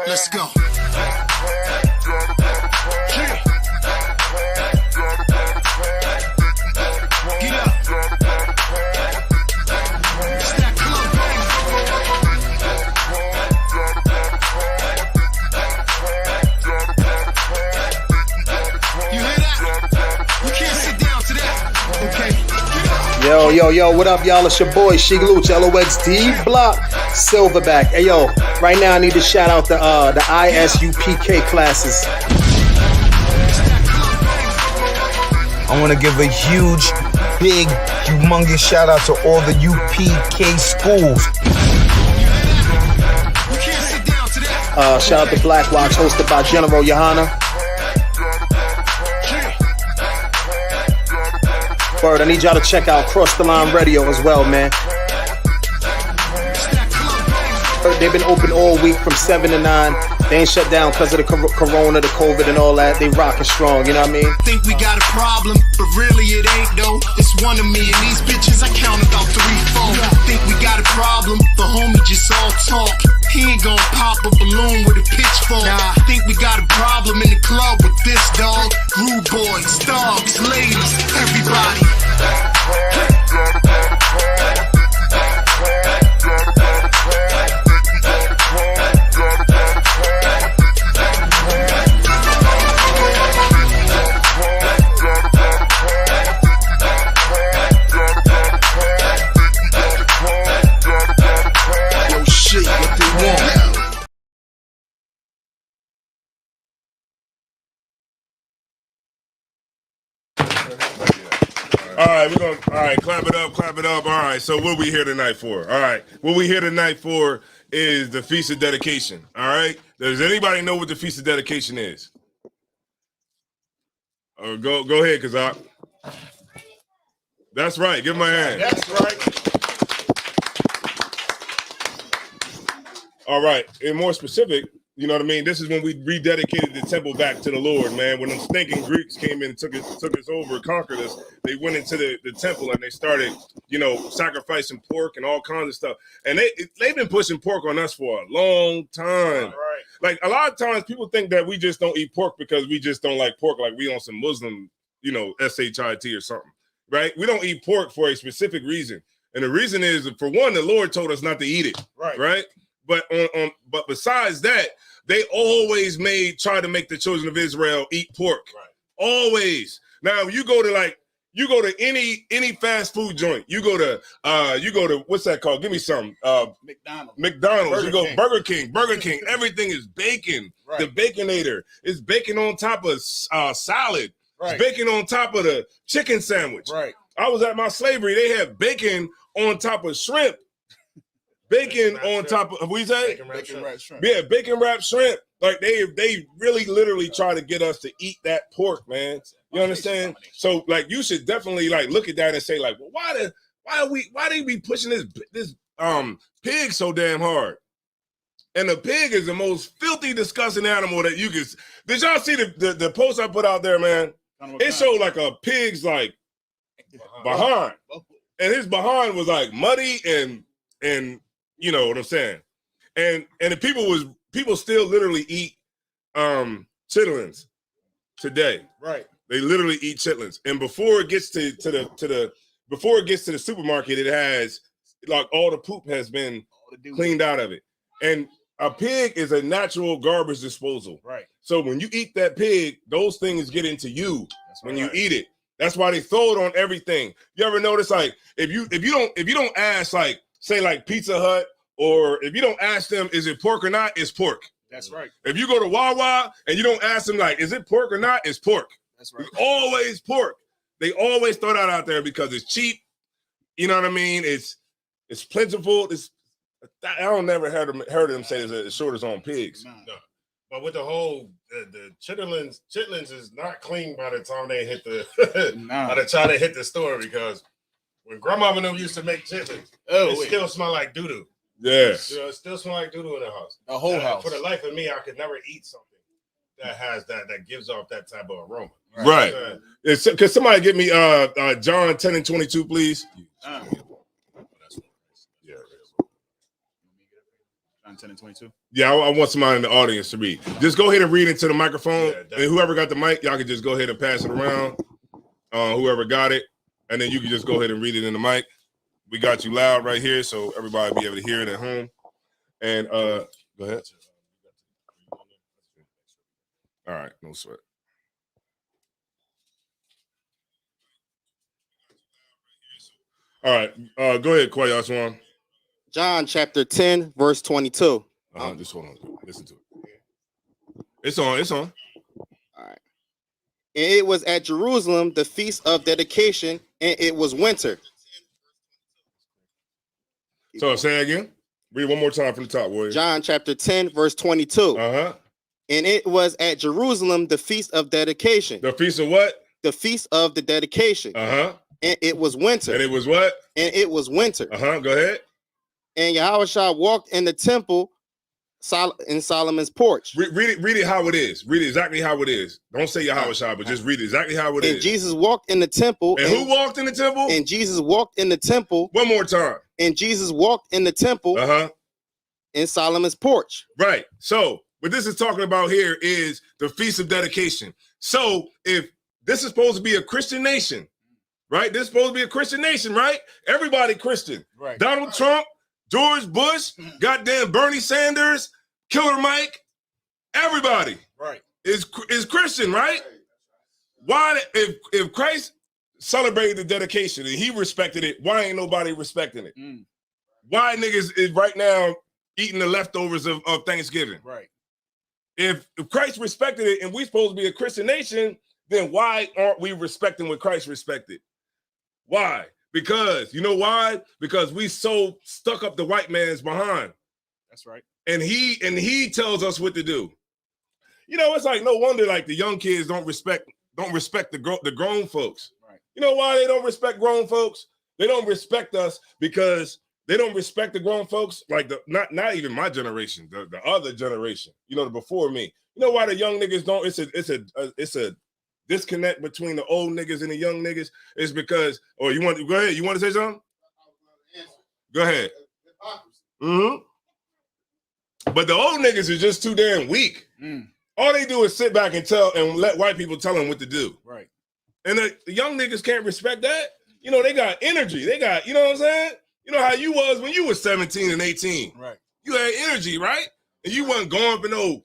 Let's go. Get up. It's that club, baby. You hear that? You can't sit down to that. Okay. Yo, what up, y'all? It's your boy, Sheek Louch, LOXD Block, Silverback. Hey, yo, right now I need to shout out the ISUPK classes. I want to give a huge, big, humongous shout out to all the UPK schools. Shout out to Black Watch, hosted by General Johanna. Word, I need y'all to check out Cross the Line Radio as well, man. They've been open all week from 7 to 9. They ain't shut down because of the corona, the COVID and all that. They rockin' strong, you know what I mean? Think we got a problem, but really it ain't though. It's one of me and these bitches, I count about 3, 4. Think we got a problem, but homie just all talk. He ain't gon' pop a balloon with a pitchfork. Nah, think we got a problem in the club with this dog. Rude boys, dogs, ladies, everybody. Yo, shit, what they want? All right, clap it up. All right, so what we here tonight for? All right, what we here tonight for is the Feast of Dedication. All right, does anybody know what the Feast of Dedication is? Go ahead, Kazak. That's right. Give him my hand. That's right. All right, and more specific, you know what I mean? This is when we rededicated the temple back to the Lord, man. When them stinking Greeks came in, took us over, conquered us, they went into the temple and they started, sacrificing pork and all kinds of stuff. And they've been pushing pork on us for a long time. Right. Like a lot of times people think that we just don't eat pork because we just don't like pork, like we on some Muslim, SHIT or something, right? We don't eat pork for a specific reason. And the reason is, for one, the Lord told us not to eat it, right? But but besides that, they always tried to make the children of Israel eat pork. Right. Always. Now you go to any fast food joint. You go to what's that called? Give me some. McDonald's. Burger King. Everything is bacon. Right. The Baconator is bacon on top of salad. Right. It's bacon on top of the chicken sandwich. Right. I was at my slavery. They had bacon on top of shrimp. Bacon on top of, what you say? Bacon wrapped shrimp. Yeah, bacon wrapped shrimp. Like they really literally try to get us to eat that pork, man. You understand? So like you should definitely like look at that and say like, well, why they be pushing this pig so damn hard? And the pig is the most filthy, disgusting animal that you can. Did y'all see the post I put out there, man? It showed like a pig's like behind, and his behind was like muddy and you know what I'm saying? And the people still literally eat chitlins today. Right. They literally eat chitlins. And before it gets to the supermarket, it has like all the poop has been cleaned out of it. And a pig is a natural garbage disposal. Right. So when you eat that pig, those things get into you when you right. eat it. That's why they throw it on everything. You ever notice like if you don't ask like say like Pizza Hut, or if you don't ask them, is it pork or not? It's pork. That's right. If you go to Wawa and you don't ask them like, is it pork or not? It's pork. That's right. It's always pork. They always throw that out there because it's cheap. You know what I mean? It's plentiful. I don't never heard of them say it's as short as on pigs. No. But with the whole the chitlins is not clean by the time they hit the by the time they hit the store, because when grandma and them used to make chitlins, it still smell like doo-doo. Yes. It still smell like doo-doo in the house. The whole house. For the life of me, I could never eat something that has that gives off that type of aroma. Right. Could somebody get me John 10 and 22, please? 10 and 22. Yeah, I want somebody in the audience to read. Just go ahead and read into the microphone. And whoever got the mic, y'all can just go ahead and pass it around. Whoever got it, and then you can just go ahead and read it in the mic. We got you loud right here, so everybody be able to hear it at home. And go ahead. All right, no sweat. All right, go ahead, Kwaya Swan. John chapter 10, verse 22. Just hold on. Listen to it. It's on. It's on. All right. And it was at Jerusalem, the feast of dedication, and it was winter. So say it again. Read one more time from the top, Warrior. John chapter 10, verse 22. Uh-huh. And it was at Jerusalem, the feast of dedication. The feast of what? The feast of the dedication. Uh-huh. And it was winter. And it was what? And it was winter. Uh-huh. Go ahead. And Yahushua walked in the temple in Solomon's porch. Read it how it is. Read it exactly how it is. Don't say Yahushua, but just read it exactly how it is. And Jesus walked in the temple. And who walked in the temple? And Jesus walked in the temple. One more time. And Jesus walked in the temple. Uh-huh. In Solomon's porch. Right. So what this is talking about here is the Feast of Dedication. So if this is supposed to be a Christian nation, right? This is supposed to be a Christian nation, right? Everybody Christian. Right. Donald Trump, George Bush, goddamn Bernie Sanders, Killer Mike, everybody is Christian, right? Why, if Christ celebrated the dedication and he respected it, why ain't nobody respecting it? Why niggas is right now eating the leftovers of Thanksgiving? Right. If Christ respected it and we supposed to be a Christian nation, then why aren't we respecting what Christ respected? Why? Because, you know why? Because we so stuck up the white man's behind. That's right. And he tells us what to do. You know, it's like no wonder like the young kids don't respect the grown folks. Right. You know why they don't respect grown folks? They don't respect us because they don't respect the grown folks, like not even my generation, the other generation, you know, the before me. You know why the young niggas don't? It's a disconnect between the old niggas and the young niggas. It's because, go ahead. You want to say something? Go ahead. But the old niggas are just too damn weak. All they do is sit back and let white people tell them what to do. Right. And the young niggas can't respect that. You know, they got energy. They got, you know what I'm saying? You know how you was when you was 17 and 18. Right. You had energy, right? And you wasn't going for no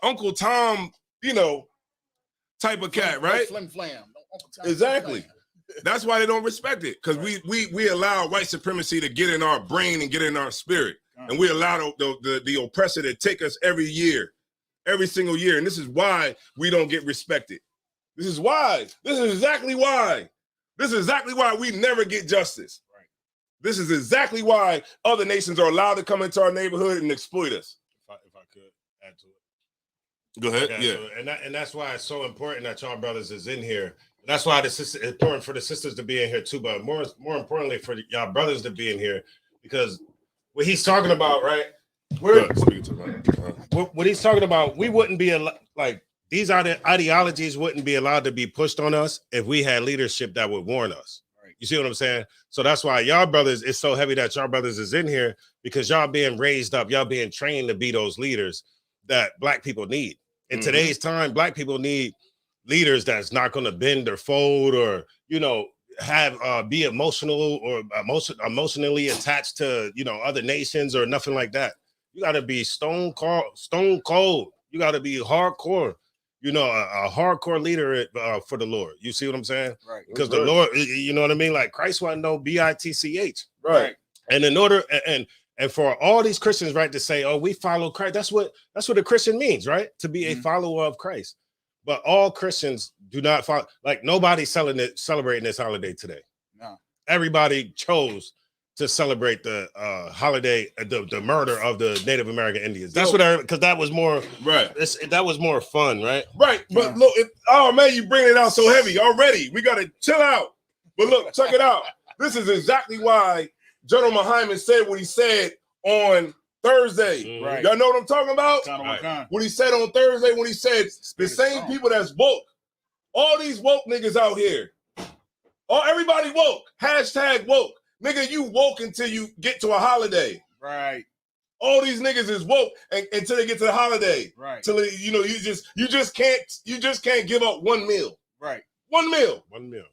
Uncle Tom, you know, type of cat, right? Flim flam. Exactly. That's why they don't respect it. Because we allow white supremacy to get in our brain and get in our spirit. And we allow the oppressor to take us every single year. And this is why we don't get respected. This is exactly why. This is exactly why we never get justice. Right. This is exactly why other nations are allowed to come into our neighborhood and exploit us. If I could add to it. Go ahead. Okay, Yeah. So, and that's why it's so important that y'all brothers is in here. That's why it's important for the sisters to be in here too, but more importantly for y'all brothers to be in here, because what he's talking about, right? What he's talking about, we wouldn't be like these ideologies wouldn't be allowed to be pushed on us if we had leadership that would warn us. Right. You see what I'm saying? So that's why y'all brothers, it's so heavy that y'all brothers is in here, because y'all being raised up, y'all being trained to be those leaders that black people need. In today's time, black people need leaders that's not going to bend or fold or, you know, have be emotional or emotionally attached to, you know, other nations or nothing like that. You got to be stone cold. You got to be hardcore, you know, a hardcore leader for the Lord. You see what I'm saying? Right. Because the Lord, you know what I mean? Like Christ wasn't no bitch. Right. And in order, and for all these Christians, right, to say, oh, we follow Christ. That's what a Christian means, right? To be a follower of Christ. But all Christians do not follow, like nobody's celebrating this holiday today. No. Everybody chose to celebrate the holiday, the murder of the Native American Indians. That's because that was more right. That was more fun, right? Right. But look, oh man, you bringing it out so heavy already. We gotta chill out. But look, check it out. This is exactly why General Muhammad said what he said on Thursday. Right. Y'all know what I'm talking about? Right. What he said on Thursday when he said the same people that's woke, all these woke niggas out here, everybody woke, hashtag woke. Nigga, you woke until you get to a holiday. Right. All these niggas is woke until they get to the holiday. Right. Till you know, you just can't give up one meal. Right. 1 meal. 1 meal.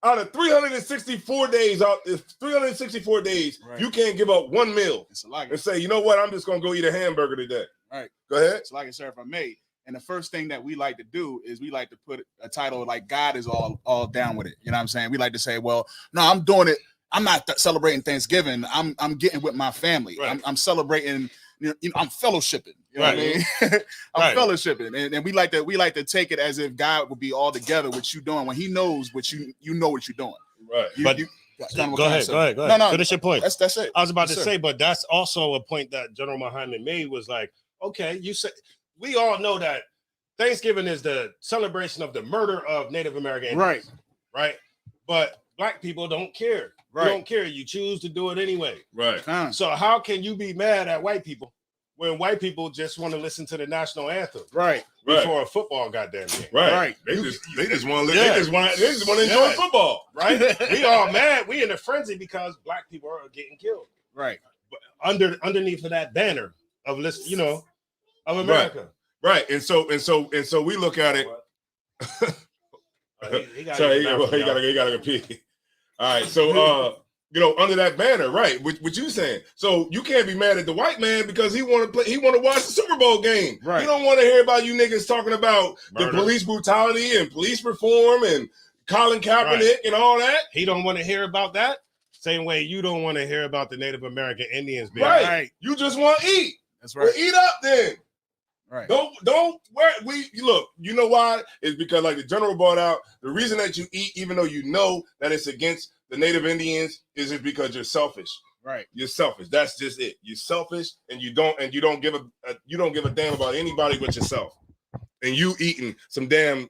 Out of 364 days, Right. you can't give up 1 meal It's like and say, you know what, I'm just gonna go eat a hamburger today. right. Go ahead. It's like it, sir, if I may. And the first thing that we like to do is we like to put a title like God is all down with it. You know what I'm saying? We like to say, well, no, I'm doing it. I'm not celebrating Thanksgiving. I'm getting with my family. Right. I'm celebrating. You know, I'm fellowshipping. You know what I mean? I'm Right. fellowshipping, and we like to take it as if God would be all together what you doing when He knows what you know what you're doing. Right. But go ahead. No. Finish your point. That's it. I was about Yes, to sir. say, but that's also a point that General Muhammad made was like, okay, you said we all know that Thanksgiving is the celebration of the murder of Native American Indians, right? But black people don't care. Right. You don't care. You choose to do it anyway. Right. So how can you be mad at white people when white people just want to listen to the national anthem Right. before a football goddamn game? Right. They just want to enjoy Yeah. football. Right? We all mad. We in a frenzy because black people are getting killed. Right. Underneath of that banner of list, you know, of America. Right. And so we look at it. He got Sorry, his mouth, he y'all. gotta go pee. All right, so you know, under that banner, right? What you saying? So you can't be mad at the white man because he want to play. He want to watch the Super Bowl game. Right. You don't want to hear about you niggas talking about Murder. the police brutality and police reform and Colin Kaepernick Right. and all that. He don't want to hear about that. Same way you don't want to hear about the Native American Indians being Right. You just want to eat. That's Well, right. eat up then. Right. Don't where we look. You know why? It's because like the general brought out, the reason that you eat, even though you know that it's against the Native Indians, is it because you're selfish. Right. You're selfish. That's just it. You're selfish, and you don't give a damn about anybody but yourself. And you eating some damn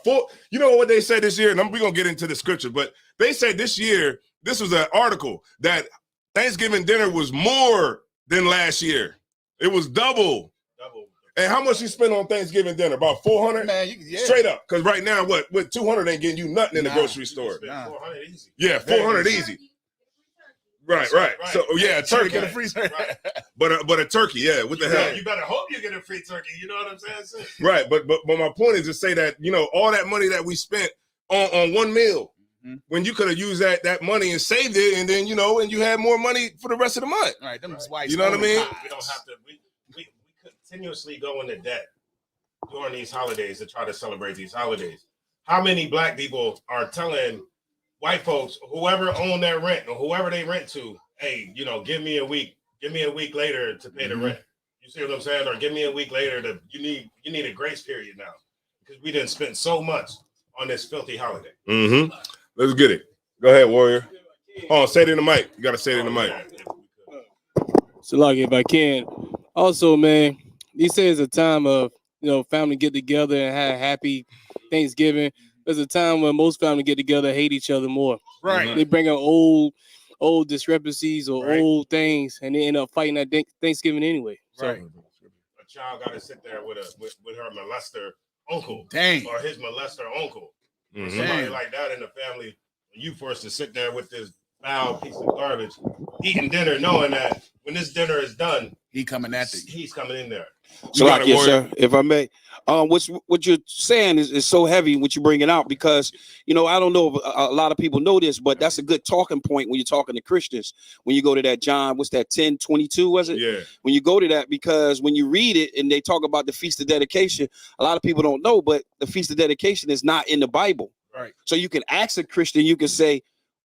full. You know what they said this year, and we're gonna get into the scripture, but they said this year, this was an article that Thanksgiving dinner was more than last year. It was double. And how much you spend on Thanksgiving dinner? About 400? Man, Straight up. Because right now, what 200 ain't getting you nothing in the grocery store. Nah. 400 easy. Yeah, 400 easy. Right. So yeah, a turkey. Get a free turkey. But a turkey, yeah. What the hell? You better hope you get a free turkey. You know what I'm saying? Right. But my point is to say that, you know, all that money that we spent on one meal, when you could have used that money and saved it, and then, you know, and you had more money for the rest of the month. All right, them whites. You know what I mean? We don't have to. We continuously go into debt during these holidays to try to celebrate these holidays. How many black people are telling white folks, whoever own their rent or whoever they rent to, hey, you know, give me a week later to pay the rent. You see what I'm saying? Or give me a week later to you need a grace period now because we didn't spend so much on this filthy holiday. Mm-hmm. Let's get it. Go ahead, Warrior. Oh, say it in the mic. You gotta say it in the mic. So, like, if I can, also, man, these say it's a time of, you know, family get together and have happy Thanksgiving. There's a time when most family get together, hate each other more. Right. They bring up old discrepancies or Right. old things, and they end up fighting at Thanksgiving anyway. So, Right. A child got to sit there with her molester uncle Dang. or his molester uncle. Mhm. Somebody Damn. like that in the family, you forced to sit there with this foul piece of garbage, eating dinner, knowing that when this dinner is done, He coming at you. he's coming in there. You got it, yes, Warrior. sir. If I may, what you're saying is so heavy. What you're bringing out, because you know, I don't know if a lot of people know this, but that's a good talking point when you're talking to Christians. When you go to that John, what's that 10:22? Was it? Yeah. When you go to that, because when you read it and they talk about the Feast of Dedication, a lot of people don't know, but the Feast of Dedication is not in the Bible. Right. So you can ask a Christian, you can say,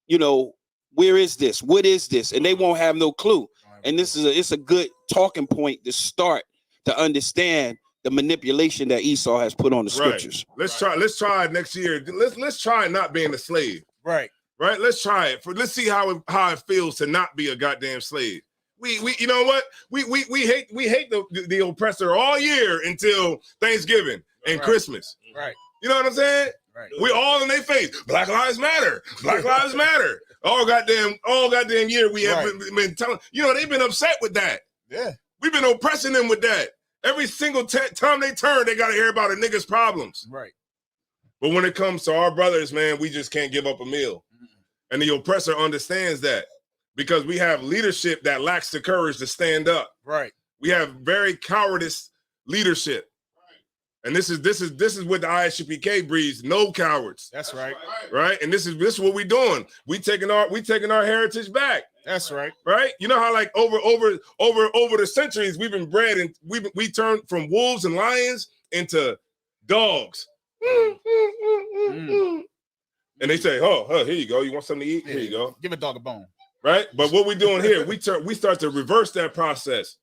you know, where is this? What is this? And they won't have no clue. And it's a good talking point to start to understand the manipulation that Esau has put on the scriptures. Let's try it next year. Let's try not being a slave. Right. Right? Let's try it. Let's see how it feels to not be a goddamn slave. We you know what? We hate the oppressor all year until Thanksgiving and Right. Christmas. Right. You know what I'm saying? Right. We all in their face. Black Lives Matter. Black Lives Matter. All goddamn year we have been telling. You know, they've been upset with that. Yeah. We've been oppressing them with that. Every single time they turn, they got to hear about a nigga's problems. Right. But when it comes to our brothers, man, we just can't give up a meal. And the oppressor understands that. because we have leadership that lacks the courage to stand up. Right. We have very cowardice leadership. And this is what the ISUPK breeds, no cowards. That's right. Right? And this is what we're doing. We taking our heritage back. That's right. Right? You know how like over the centuries we've been bred and we turned from wolves and lions into dogs. And they say, oh, here you go. You want something to eat? Here you go. Give a dog a bone. Right? But what we're doing here, we start to reverse that process.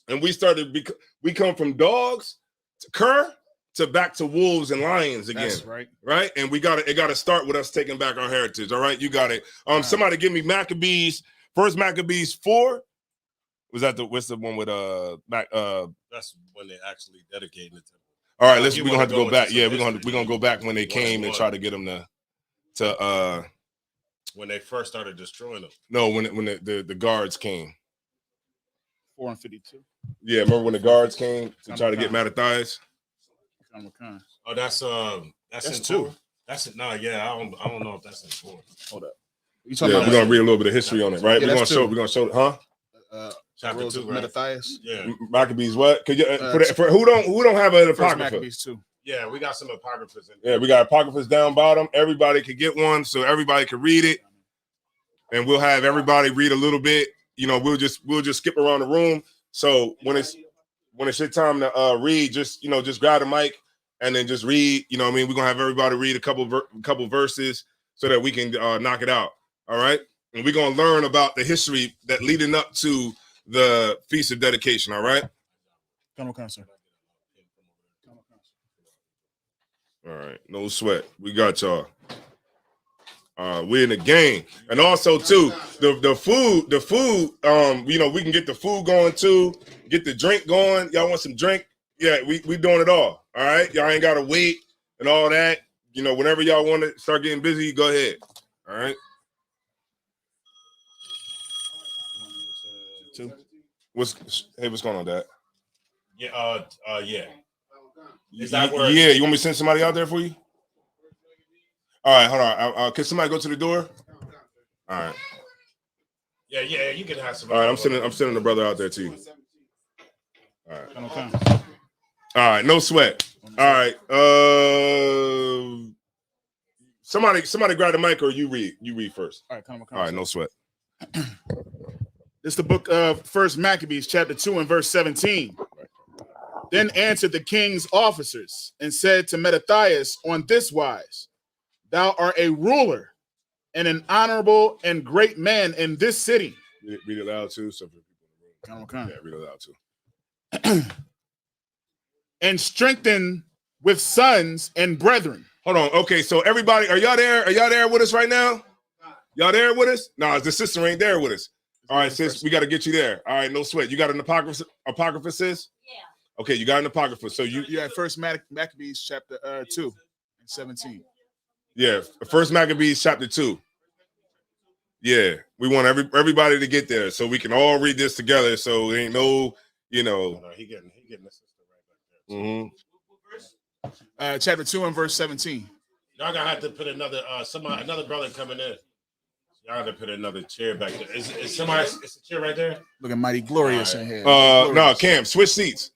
And we come from dogs to cur to back to wolves and lions again. That's right. Right? And it gotta start with us taking back our heritage. All right, you got it. Somebody give me Maccabees, First Maccabees 4. Was that what's the one with That's when they actually dedicated the temple. All right, we're gonna have to go back. Yeah, we're gonna go back when they came and try to get them to when they first started destroying them. No, when the guards came. 4 and 52. Yeah, remember when the guards came to try to get Mattathias? Oh, that's in 2. That's it. No, yeah, I don't know if that's in 4. Hold up. We're gonna read a little bit of history on it, right? Yeah, we're gonna show, huh? Chapter 2, right? Mattathias. Yeah. Maccabees what? Could you for who don't have an apocrypha? Maccabees 2. Yeah, we got some apocryphas in Yeah, we got apocryphas down bottom. Everybody could get one, so everybody can read it, and we'll have everybody read a little bit. You know, we'll just skip around the room. So when it's your time to read, just grab the mic and then just read. You know what I mean? We're gonna have everybody read a couple verses so that we can knock it out. All right, and we're gonna learn about the history that leading up to the Feast of Dedication. All right. Come on, sir. All right, no sweat. We got y'all. We're in the game, and also too the food. We can get the food going too. Get the drink going. Y'all want some drink? Yeah, we doing it all. All right, y'all ain't gotta wait and all that. You know, whenever y'all want to start getting busy, go ahead. All right. What's going on, Dad? Yeah. Yeah. Is that where? Yeah, you want me to send somebody out there for you? All right, hold on. Can somebody go to the door? All right. Yeah, you can have somebody. All right, I'm sending the brother out there to you. All right. All right, no sweat. All right. Somebody grab the mic or you read first. All right, come on. All right, no sweat. This is the book of First Maccabees, chapter 2 and verse 17. Then answered the king's officers and said to Mattathias on this wise, thou art a ruler and an honorable and great man in this city. Read it loud too. So for people in the room. Come. Yeah, read it loud too. And strengthen with sons and brethren. Hold on. Okay, so everybody, are y'all there? Are y'all there with us right now? Y'all there with us? No, the sister ain't there with us. All right, sis, we got to get you there. All right, no sweat. You got an apocrypha, sis? Yeah. Okay, you got an apocrypha. So you had First Maccabees chapter 2 and 17. Yeah, First Maccabees chapter 2. Yeah, we want everybody to get there so we can all read this together. So there ain't no, He getting the sister right back there. Chapter 2 and verse 17. Y'all gonna have to put another brother coming in. Y'all got to put another chair back there. Is the chair right there? Looking mighty glorious in here. No, Cam, switch seats.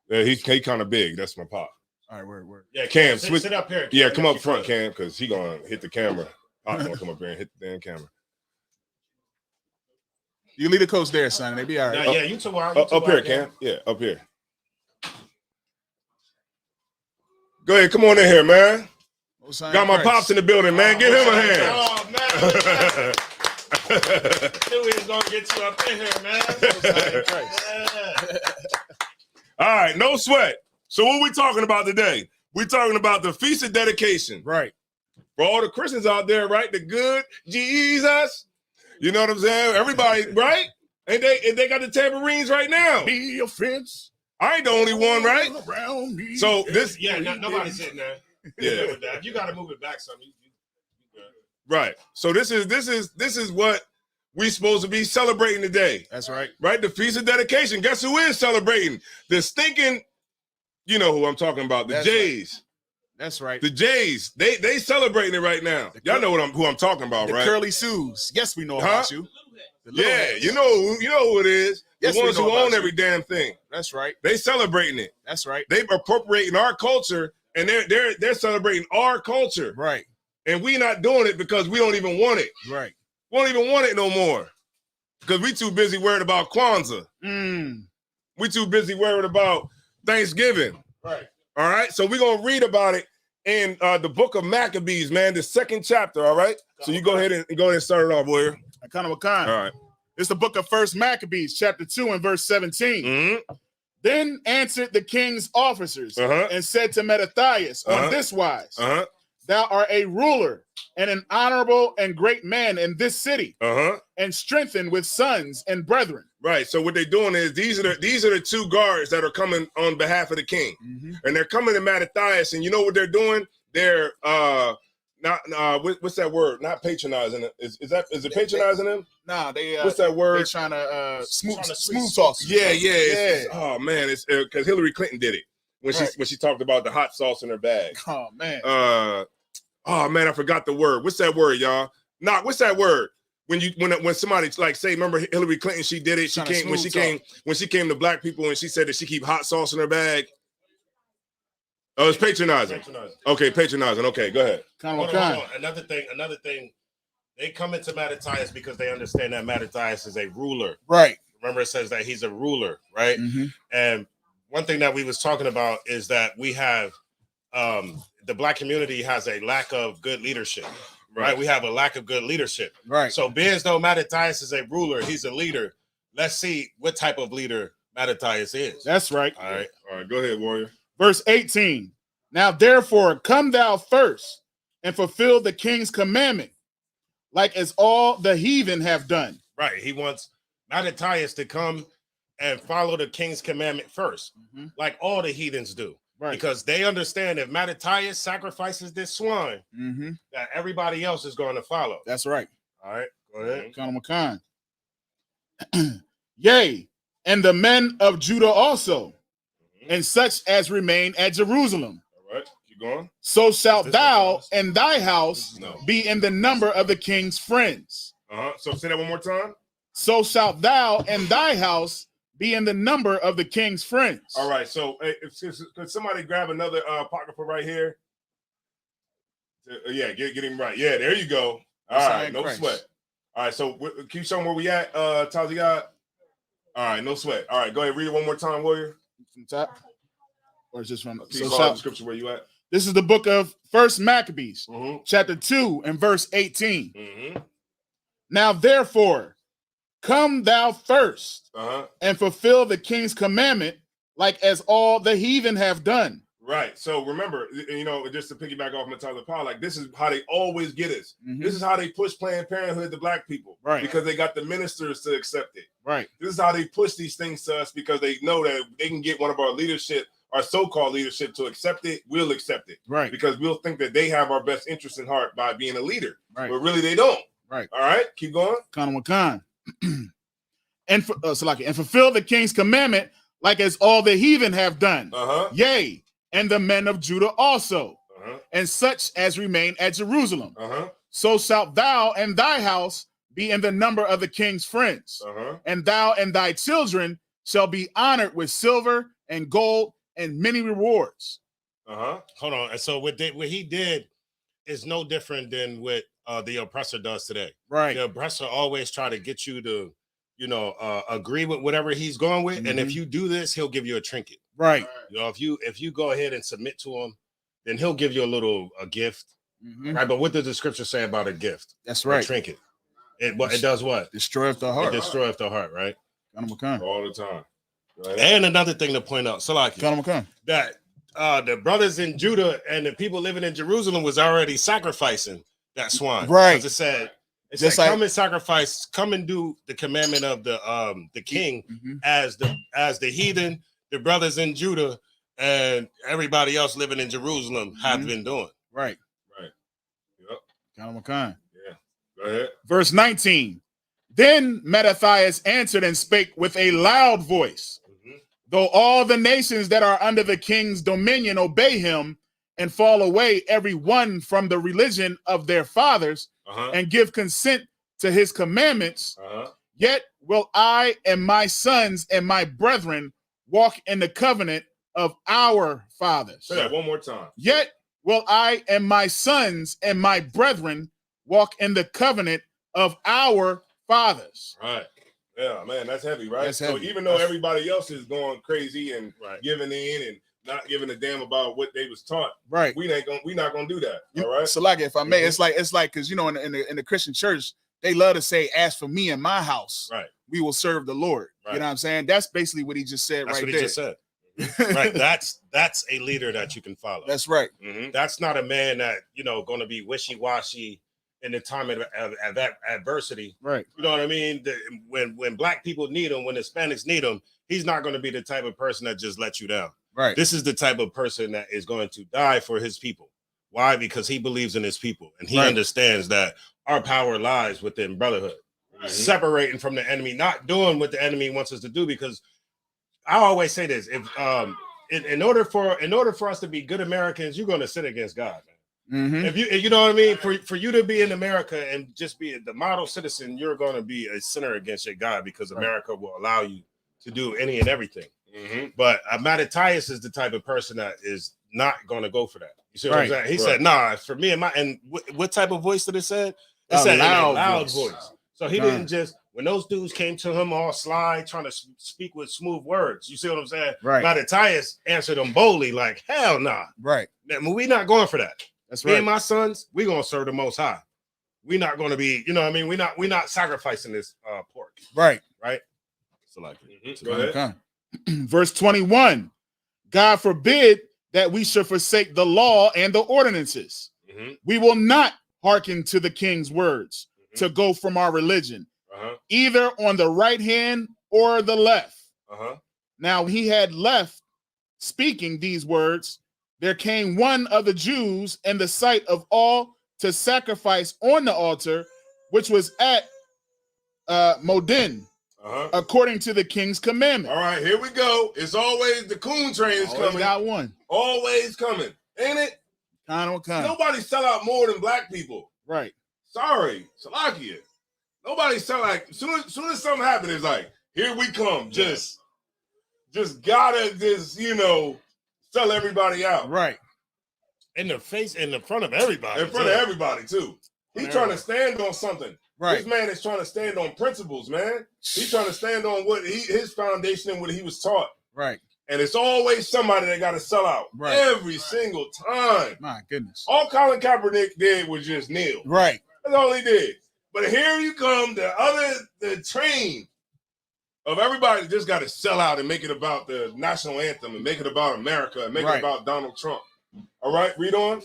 Yeah, he kind of big. That's my pop. All right, word. Yeah, Cam, sit up here. Cam. Yeah, come up front, Cam, because he gonna hit the camera. I'm gonna come up here and hit the damn camera. You leave the coach there, son. They be all right. Yeah, you too wild. Up here, Cam. Yeah, up here. Go ahead, come on in here, man. Got my pops in the building, man. Give him a hand. Oh man. Knew we was gonna get you up in here, man. All right, no sweat. So what we talking about today? We talking about the Feast of Dedication. Right. For all the Christians out there, right? The good Jesus. You know what I'm saying? Everybody, right? And they got the tambourines right now. Be offense. I ain't the only one, right? Around me. So this, nobody's sitting there. Yeah. You got to move it back some. Right. So this is what we supposed to be celebrating today. That's right. Right? The Feast of Dedication. Guess who is celebrating? The stinking, you know who I'm talking about, the Jays. That's right. The Jays, they celebrating it right now. Y'all know who I'm talking about, The right? Curly Sues. Yes, we know about you. Yeah, you know who it is. Yes, The ones we know who about own you. every damn thing. That's right. They celebrating it. That's right. They appropriating our culture, and they're celebrating our culture. Right. And we not doing it because we don't even want it. Right. We don't even want it no more. Because we too busy worried about Kwanzaa. We too busy worried about Thanksgiving. Right. All right. So we're gonna read about it in the book of Maccabees, man, the 2nd chapter. All right. So you go ahead and start it off, warrior. All right. It's the book of First Maccabees, chapter 2 and verse 17. Then answered the king's officers and said to Mattathias on this wise, thou art a ruler and an honorable and great man in this city, and strengthened with sons and brethren. Right. So what they're doing is these are the 2 guards that are coming on behalf of the king, and they're coming to Mattathias, and you know what they're doing? They're what's that word? Not patronizing it. Is it patronizing them? Nah, they what's that word? They're trying to smooth talk. Yeah. Oh man, it's because Hillary Clinton did it when she talked about the hot sauce in her bag. Oh man. Oh man, I forgot the word. What's that word, y'all? What's that word? When somebody like say, remember Hillary Clinton? She did it. She came when she came to black people and she said that she keep hot sauce in her bag. Oh, it's patronizing. Okay, patronizing. Okay, go ahead. Hold on. Another thing. They come into Mattathias because they understand that Mattathias is a ruler. Right. Remember, it says that he's a ruler, right? And one thing that we was talking about is that we have the black community has a lack of good leadership. Right. We have a lack of good leadership. Right. So being as though Mattathias is a ruler, he's a leader. Let's see what type of leader Mattathias is. That's right. All right. Go ahead, warrior. Verse 18. Now therefore come thou first and fulfill the king's commandment, like as all the heathen have done. Right. He wants Mattathias to come and follow the king's commandment first, like all the heathens do. Right. Because they understand if Mattathias sacrifices this swine, that everybody else is going to follow. That's right. All right, go ahead. Makan. Yea, and the men of Judah also, and such as remain at Jerusalem. All right, keep going. So shalt thou and thy house be in the number of the king's friends. So say that one more time. So shalt thou and thy house be in the number of the king's friends. All right. So could somebody grab another apocrypha right here? Yeah, get him right. Yeah, there you go. All right, no sweat. All right, so keep showing where we at, Taziad. All right, no sweat. All right, go ahead, read it one more time, warrior. From top, or is this from the scripture where you at? This is the book of First Maccabees, chapter 2 and verse 18. Now therefore, come thou first and fulfill the king's commandment, like as all the heathen have done. Right. So remember, just to piggyback off Matata Paul, like this is how they always get us. This is how they push Planned Parenthood to black people, right? Because they got the ministers to accept it, right? This is how they push these things to us because they know that they can get one of our leadership, our so-called leadership, to accept it. We'll accept it, right? Because we'll think that they have our best interest in heart by being a leader, right? But really, they don't, right? All right, keep going. And fulfill the king's commandment, like as all the heathen have done. Yea, and the men of Judah also, and such as remain at Jerusalem. So shalt thou and thy house be in the number of the king's friends, and thou and thy children shall be honored with silver and gold and many rewards. Hold on. And so what he did is no different than what the oppressor does today. Right. The oppressor always try to get you to, agree with whatever he's going with, and if you do this, he'll give you a trinket. Right. If you go ahead and submit to him, then he'll give you a gift. Right. But what does the scripture say about a gift? That's right. A trinket. It does what? Destroyeth the heart. It destroyeth the heart, right? All the time. Right. And another thing to point out, Salaki, that the brothers in Judah and the people living in Jerusalem was already sacrificing that swine. Right. It said, come and sacrifice, come and do the commandment of the king as the heathen, the brothers in Judah, and everybody else living in Jerusalem have been doing. Right. Yep. Yeah. Go ahead. Verse 19. Then Mattathias answered and spake with a loud voice, though all the nations that are under the king's dominion obey him, and fall away every one from the religion of their fathers and give consent to his commandments, yet will I and my sons and my brethren walk in the covenant of our fathers. Say that one more time. Yet will I and my sons and my brethren walk in the covenant of our fathers. Right. Yeah, man, that's heavy, right? That's so heavy. even though everybody else is going crazy and giving in and not giving a damn about what they was taught, right? We not gonna do that. All right. So, like, if I may, it's like because you know, in the Christian church, they love to say, "As for me and my house, right, we will serve the Lord." Right. You know what I'm saying? That's basically what he just said. That's right what there. he just said. Right. That's a leader that you can follow. That's right. That's not a man that going to be wishy-washy in the time of adversity. Right. You know what I mean? When black people need him, when Hispanics need him, he's not going to be the type of person that just lets you down. Right. This is the type of person that is going to die for his people. Why? Because he believes in his people and he understands that our power lies within brotherhood, separating from the enemy, not doing what the enemy wants us to do. Because I always say this: if in order for us to be good Americans, you're going to sin against God, man. If you know what I mean, for you to be in America and just be the model citizen, you're going to be a sinner against your God, because America will allow you to do any and everything. But Mattathias is the type of person that is not going to go for that. You see what I'm saying? He said, "Nah, for me and my." And what type of voice did it say? It said loud voice. So he didn't just, when those dudes came to him all sly, trying to speak with smooth words. You see what I'm saying? Right. Mattathias answered them boldly, like, "Hell nah." Right. We're not going for that. That's Me right. and my sons, we're gonna serve the Most High. We're not gonna be, you know what I mean? We're not sacrificing this pork. Right. Right. So like, go ahead. Verse 21. God forbid that we should forsake the law and the ordinances. We will not hearken to the king's words to go from our religion, either on the right hand or the left. Now he had left speaking these words. There came one of the Jews in the sight of all to sacrifice on the altar, which was at Modin, according to the king's commandment. All right, here we go. It's always the coon train is Always coming. got one. Always coming, ain't it? Kind. Nobody sell out more than black people. Right. Sorry, Salakia. Nobody sell like soon as something happens, it's like, here we come. Just gotta sell everybody out. Right. in the front of everybody. In front of everybody too. He's trying to stand on something. Right. This man is trying to stand on principles, man. He's trying to stand on what his foundation and what he was taught. Right. And it's always somebody that got to sell out every single time. My goodness. All Colin Kaepernick did was just kneel. Right. That's all he did. But here you come, the train of everybody just got to sell out and make it about the national anthem and make it about America and make it about Donald Trump. All right, read on.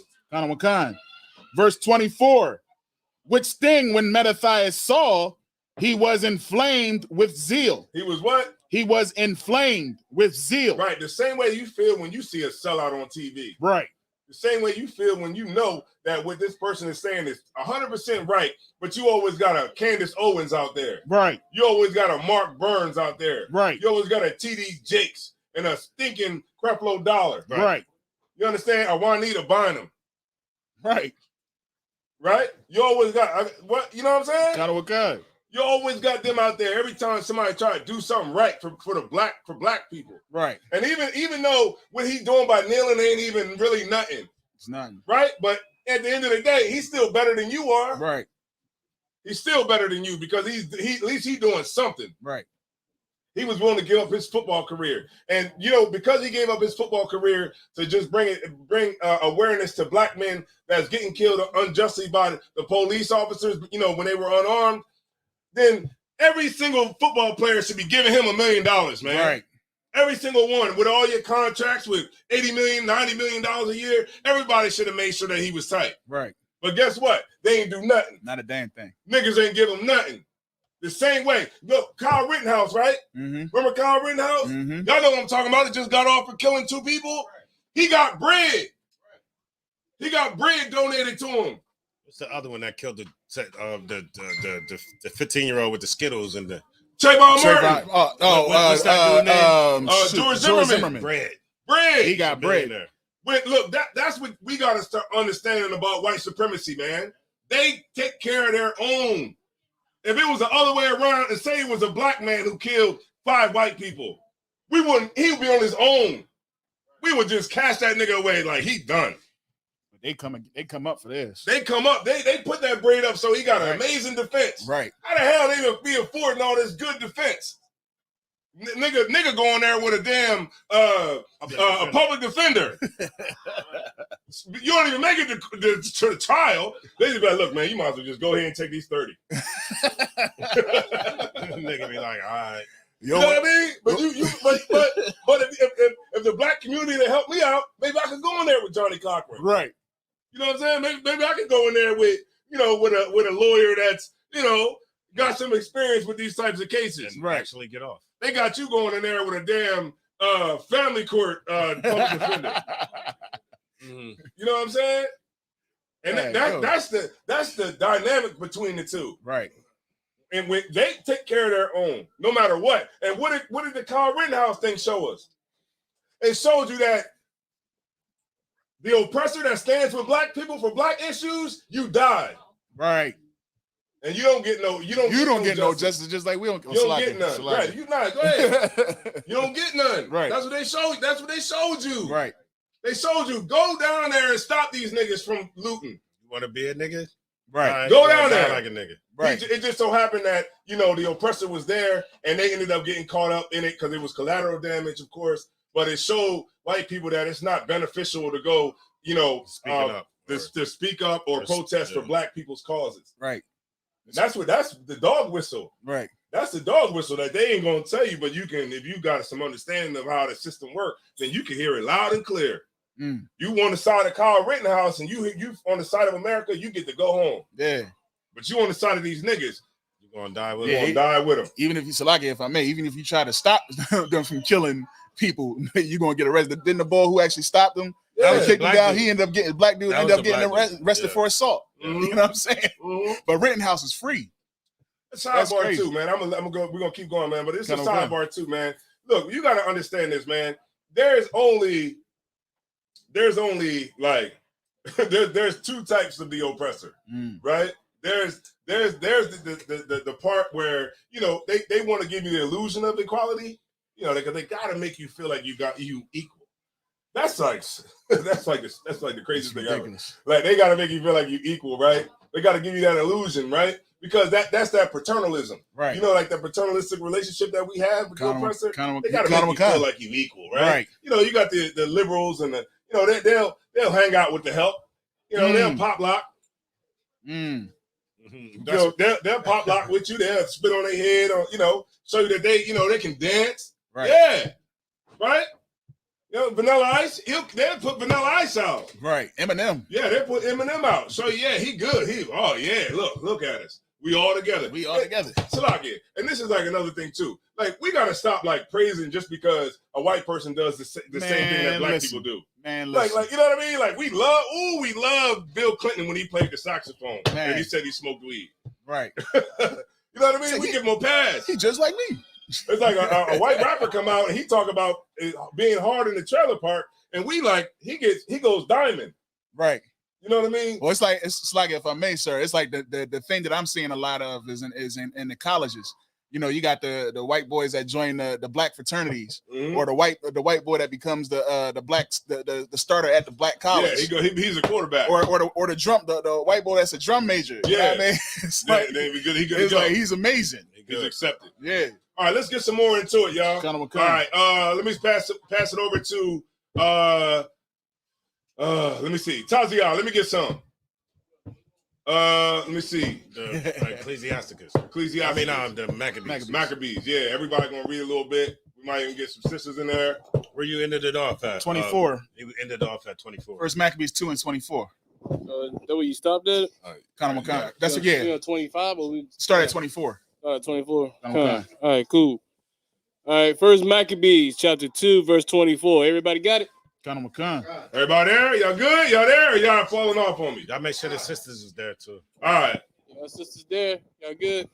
Verse 24. Which thing when Mattathias saw, he was inflamed with zeal. He was what? He was inflamed with zeal. Right. The same way you feel when you see a sellout on TV. Right. The same way you feel when you know that what this person is saying is 100% right, but you always got a Candace Owens out there. Right. You always got a Mark Burns out there. Right. You always got a TD Jakes and a stinking Creflo Dollar. Right. You understand? A Juanita Bynum. Right. Right? You always got what? You know what I'm saying? Got what good. You always got them out there every time somebody try to do something right for black people. Right. And even though what he's doing by kneeling ain't even really nothing. It's nothing. Right? But at the end of the day, he's still better than you are. Right. He's still better than you because at least he's doing something. Right. He was willing to give up his football career. And, because he gave up his football career to just bring awareness to black men that's getting killed unjustly by the police officers, when they were unarmed, then every single football player should be giving him $1 million, man. Right. Every single one with all your contracts with $80 million, $90 million a year, everybody should have made sure that he was tight. Right. But guess what? They ain't do nothing. Not a damn thing. Niggas ain't give him nothing. The same way. Look, Kyle Rittenhouse, right? Mm-hmm. Remember Kyle Rittenhouse? Mm-hmm. Y'all know what I'm talking about. He just got off for killing 2 people. He got bread. He got bread donated to him. What's the other one that killed the 15-year-old with the Skittles and the Trayvon Martin. What's that dude's name? George Zimmerman. Bread. Bread. He got bread. look, that's what we gotta start understanding about white supremacy, man. They take care of their own. If it was the other way around, and say it was a black man who killed 5 white people, he would be on his own. We would just cast that nigga away like he done. They come up for this. They come up, they put that braid up so he got an amazing defense. Right. How the hell they be affording all this good defense? Nigga going there with a damn a public defender. You don't even make it to the trial. They just be like, look, man, you might as well just go ahead and take these 30. Nigga be like, all right. You know what I mean? But but if the black community to help me out, maybe I could go in there with Johnny Cochran. Right. You know what I'm saying? Maybe I could go in there with a lawyer that's got some experience with these types of cases. And actually get off. They got you going in there with a damn family court public defender. Mm-hmm. You know what I'm saying? And that's the dynamic between the two. Right. And when they take care of their own, no matter what. And what did the Kyle Rittenhouse thing show us? It showed you that the oppressor that stands with black people for black issues, you died. Right. And you don't get no justice, just like we don't. You don't get none. Right. You not. Go ahead. You don't get none. Right. That's what they showed. That's what they showed you. Right. They showed you go down there and stop these niggas from looting. You want to be a nigga? Right. Go down there like a nigga. Right. It just so happened that the oppressor was there, and they ended up getting caught up in it because it was collateral damage, of course. But it showed white people that it's not beneficial to go, to speak up or protest for black people's causes. Right. That's the dog whistle. Right. That's the dog whistle that they ain't gonna tell you, but you can, if you got some understanding of how the system works, then you can hear it loud and clear. Mm. You on the side of Kyle Rittenhouse and you on the side of America, you get to go home. Yeah. But you on the side of these niggas, you're gonna die with them. Even if you even if you try to stop them from killing people, you're gonna get arrested. Then the boy who actually stopped them, kicked him down, he ended up getting arrested for assault. Mm-hmm. You know what I'm saying? Mm-hmm. But Rittenhouse is free. It's sidebar too, man. We're gonna keep going, man. But it's a sidebar too, man. Look, you gotta understand this, man. There's only like there's 2 types of the oppressor, right? There's the part where they want to give you the illusion of equality, because they gotta make you feel like you equal. That's like the craziest thing ever. Like they gotta make you feel like you equal, right? They gotta give you that illusion, right? Because that's that paternalism, right? Like that paternalistic relationship that we have with the oppressor. They gotta make you feel like you equal, right? Right. You got the liberals and they'll hang out with the help. They'll pop lock. They'll pop lock with you. They'll spit on their head, or show you that they can dance. Right. Yeah. Right. Vanilla Ice. They'll put Vanilla Ice out. Right. Eminem. Yeah, they put Eminem out. So yeah, he good. Look at us. We all together. Salakia. And this is like another thing too. Like we gotta stop like praising just because a white person does the same thing that black people do. Man, like you know what I mean? Like we love Bill Clinton when he played the saxophone and he said he smoked weed. Right. You know what I mean? We give him a pass. He just like me. It's like a white rapper come out and he talk about being hard in the trailer park, and we like he goes diamond. Right. You know what I mean? Well, it's like if I may, sir, it's like the thing that I'm seeing a lot of is in the colleges. You got the white boys that join the black fraternities, or the white boy that becomes the starter at the black college. Yeah, he's a quarterback. Or the white boy that's a drum major. Yeah, you know what I mean? It's like, he's amazing. He's accepted. Yeah. All right, let's get some more into it, y'all. All right, let me pass it over to let me see. Taziah, let me get some. Let me see. The Ecclesiasticus. I mean, the Maccabees. Maccabees, yeah. Everybody gonna read a little bit. We might even get some sisters in there. Where you ended it off at? 24. You ended off at 24. First Maccabees 2 and 24. That where you stopped at? Kind of. That's 25, or we start at 24. 24. All right, cool. All right, First Maccabees chapter 2, verse 24. Everybody got it? Everybody there? Y'all good? Y'all there? Or y'all falling off on me? Y'all make sure the sisters is there too. All right. Y'all sisters there? Y'all good?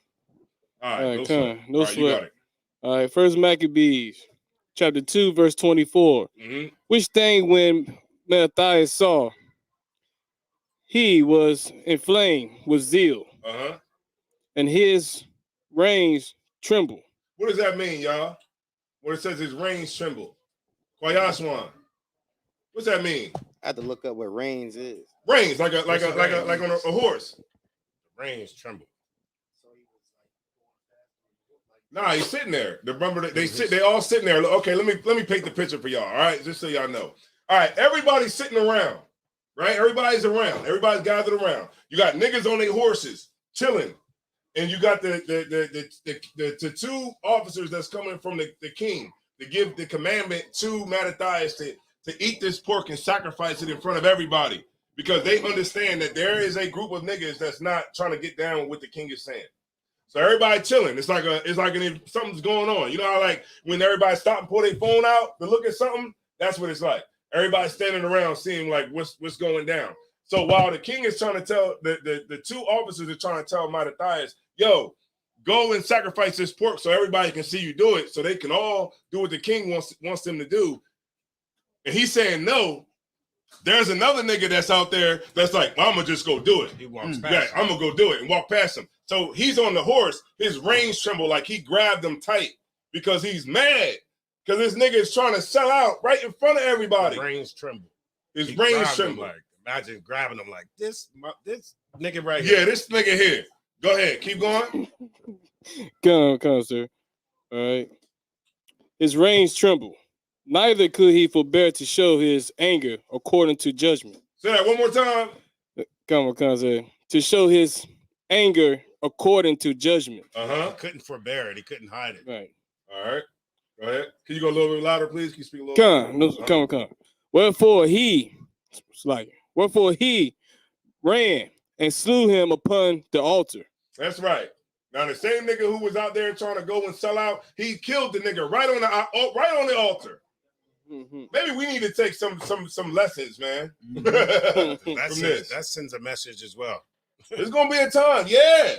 All right. No sweat. All right, First Maccabees chapter 2, verse 24. Mm-hmm. Which thing when Mattathias saw, he was inflamed with zeal, and his reins trembled. What does that mean, y'all? When it says his reins tremble. Kwayaswan. What's that mean? I had to look up what reins is. Reins, like on a horse. Reins tremble. Nah, he's sitting there. Remember that they all sitting there. Okay, let me paint the picture for y'all. All right, just so y'all know. All right, everybody's sitting around, right? Everybody's around. Everybody's gathered around. You got niggas on their horses chilling, and you got the two officers that's coming from the king to give the commandment to Mattathias to eat this pork and sacrifice it in front of everybody, because they understand that there is a group of niggas that's not trying to get down with what the king is saying. So everybody chilling. It's like something's going on. You know how like when everybody stop and pull their phone out to look at something? That's what it's like. Everybody's standing around seeing like what's going down. So while the king is trying to tell the two officers are trying to tell Mattathias, yo, go and sacrifice this pork so everybody can see you do it, so they can all do what the king wants them to do. And he's saying no. There's another nigga that's out there that's like, I'm gonna just go do it. He walks past. I'm gonna go do it and walk past him. So he's on the horse. His reins tremble like he grabbed them tight because he's mad because this nigga is trying to sell out right in front of everybody. His reins tremble. His reins tremble. Like, imagine grabbing him like this nigga right here. Yeah, this nigga here. Go ahead, keep going. Come, sir. All right. His reins tremble. Neither could he forbear to show his anger according to judgment. Say that one more time. Come, sir. To show his anger according to judgment. He couldn't forbear it. He couldn't hide it. Right. All right. Go ahead. Can you go a little bit louder, please? Can you speak a little Come. Wherefore he ran and slew him upon the altar. That's right. Now the same nigga who was out there trying to go and sell out, he killed the nigga right on the altar. Mm-hmm. Maybe we need to take some lessons, man. That sends a message as well. It's gonna be a time, yeah.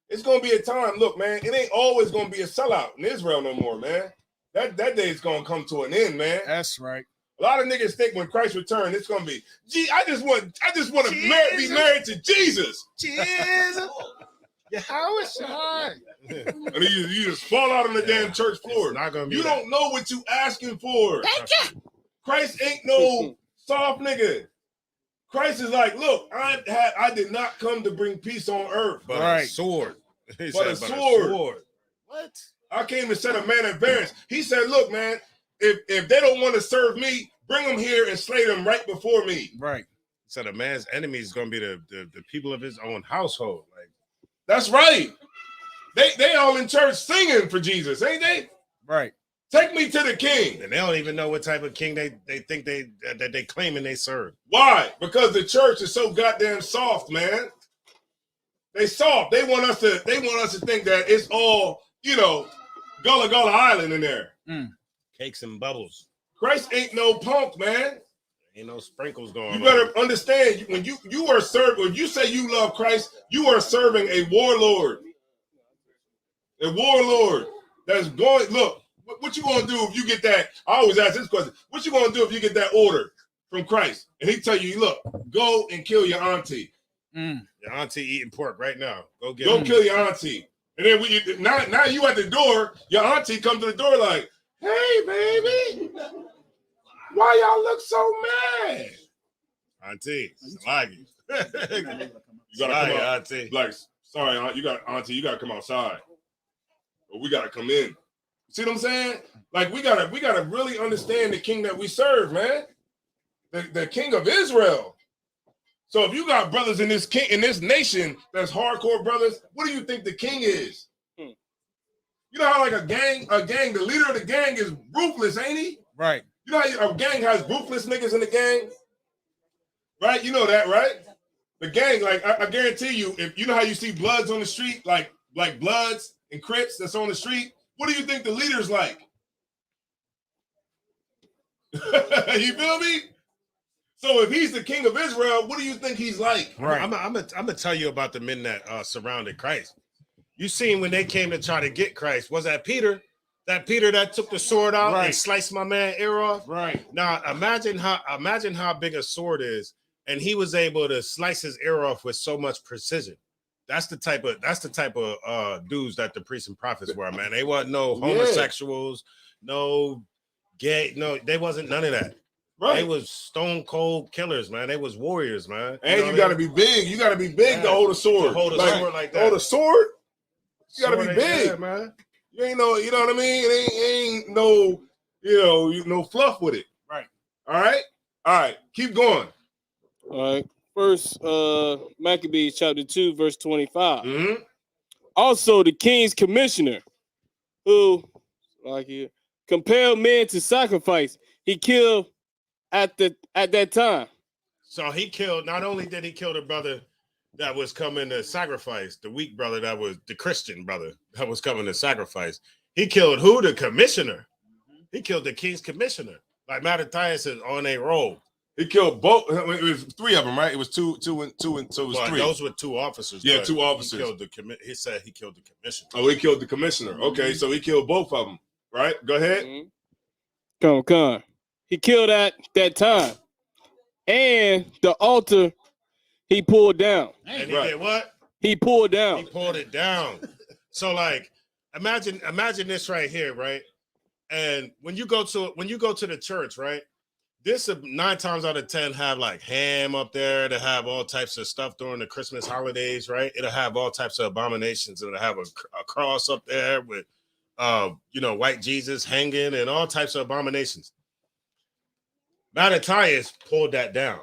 It's gonna be a time. Look, man, it ain't always gonna be a sellout in Israel no more, man. That day is gonna come to an end, man. That's right. A lot of niggas think when Christ returns, it's gonna be, I just want to be married to Jesus. Jesus. How is I mean, you just fall out on the damn church floor. Not gonna be you don't know what you asking for. Christ ain't no soft nigga. Christ is like, look, I did not come to bring peace on earth, but a sword. But a sword. What? I came to set a man at variance. He said, look, man, if they don't want to serve me, bring them here and slay them right before me. Right. So the man's enemy is going to be the people of his own household. Like, that's right. They all in church singing for Jesus, ain't they? Right. Take me to the king. And they don't even know what type of king they think that they claim and they serve. Why? Because the church is so goddamn soft, man. They soft. They want us to think that it's all, Gullah Gullah Island in there. Cakes and bubbles. Christ ain't no punk, man. Ain't no sprinkles going on. You better understand, when you are serving, when you say you love Christ, you are serving a warlord. A warlord that's going, look, what you gonna do if you get that? I always ask this question. What you gonna do if you get that order from Christ? And he tell you, look, go and kill your auntie. Your auntie eating pork right now. Go kill your auntie. And then now you at the door, your auntie come to the door like, hey, baby, why y'all look so mad? Auntie, Salagi. You gotta come out, auntie. Like, sorry, auntie, you gotta come outside. Or we gotta come in. See what I'm saying? Like, we gotta really understand the king that we serve, man. The king of Israel. So if you got brothers in this nation that's hardcore brothers, what do you think the king is? You know how like a gang, the leader of the gang is ruthless, ain't he? Right. You know how a gang has ruthless niggas in the gang? Right? You know that, right? The gang, like, I guarantee you, if you know how you see Bloods on the street, like Bloods and Crips that's on the street, what do you think the leader's like? You feel me? So if he's the king of Israel, what do you think he's like? Right. I'm gonna tell you about the men that surrounded Christ. You seen when they came to try to get Christ, was that Peter That Peter that took the sword out Right. and sliced my man ear off. Right. Now imagine how big a sword is, and he was able to slice his ear off with so much precision. That's the type of dudes that the priests and prophets were, man. They wasn't no homosexuals, no gay, no, they wasn't none of that. Right. They was stone cold killers, man. They was warriors, man. And you got to be big. You got to be big to hold a sword. To hold a sword like that. Hold a sword. You got to be Sword big, ain't bad, man. You ain't no, you know what I mean? It ain't no, no fluff with it. Right. All right. Keep going. All right. First, Maccabees chapter 2, verse 25. Mm-hmm. Also, the king's commissioner, who compelled men to sacrifice, he killed at that time. So he killed. Not only did he kill the brother that was coming to sacrifice, the weak brother that was the Christian brother that was coming to sacrifice. He killed who? The commissioner. He killed the king's commissioner. Like Mattathias is on a roll. He killed both. It was three of them, right? It was two, so it was three. Those were two officers. Yeah, but two officers. He said he killed the commissioner. Oh, he killed the commissioner. Okay, so he killed both of them, right? Go ahead. Come. He killed at that time, and the altar he pulled down. And he did what? He pulled down. He pulled it down. So like, imagine this right here, right? And when you go to the church, right? This 9 times out of 10 have like ham up there. To have all types of stuff during the Christmas holidays, right? It'll have all types of abominations. It'll have a cross up there with, white Jesus hanging and all types of abominations. Mattathias pulled that down,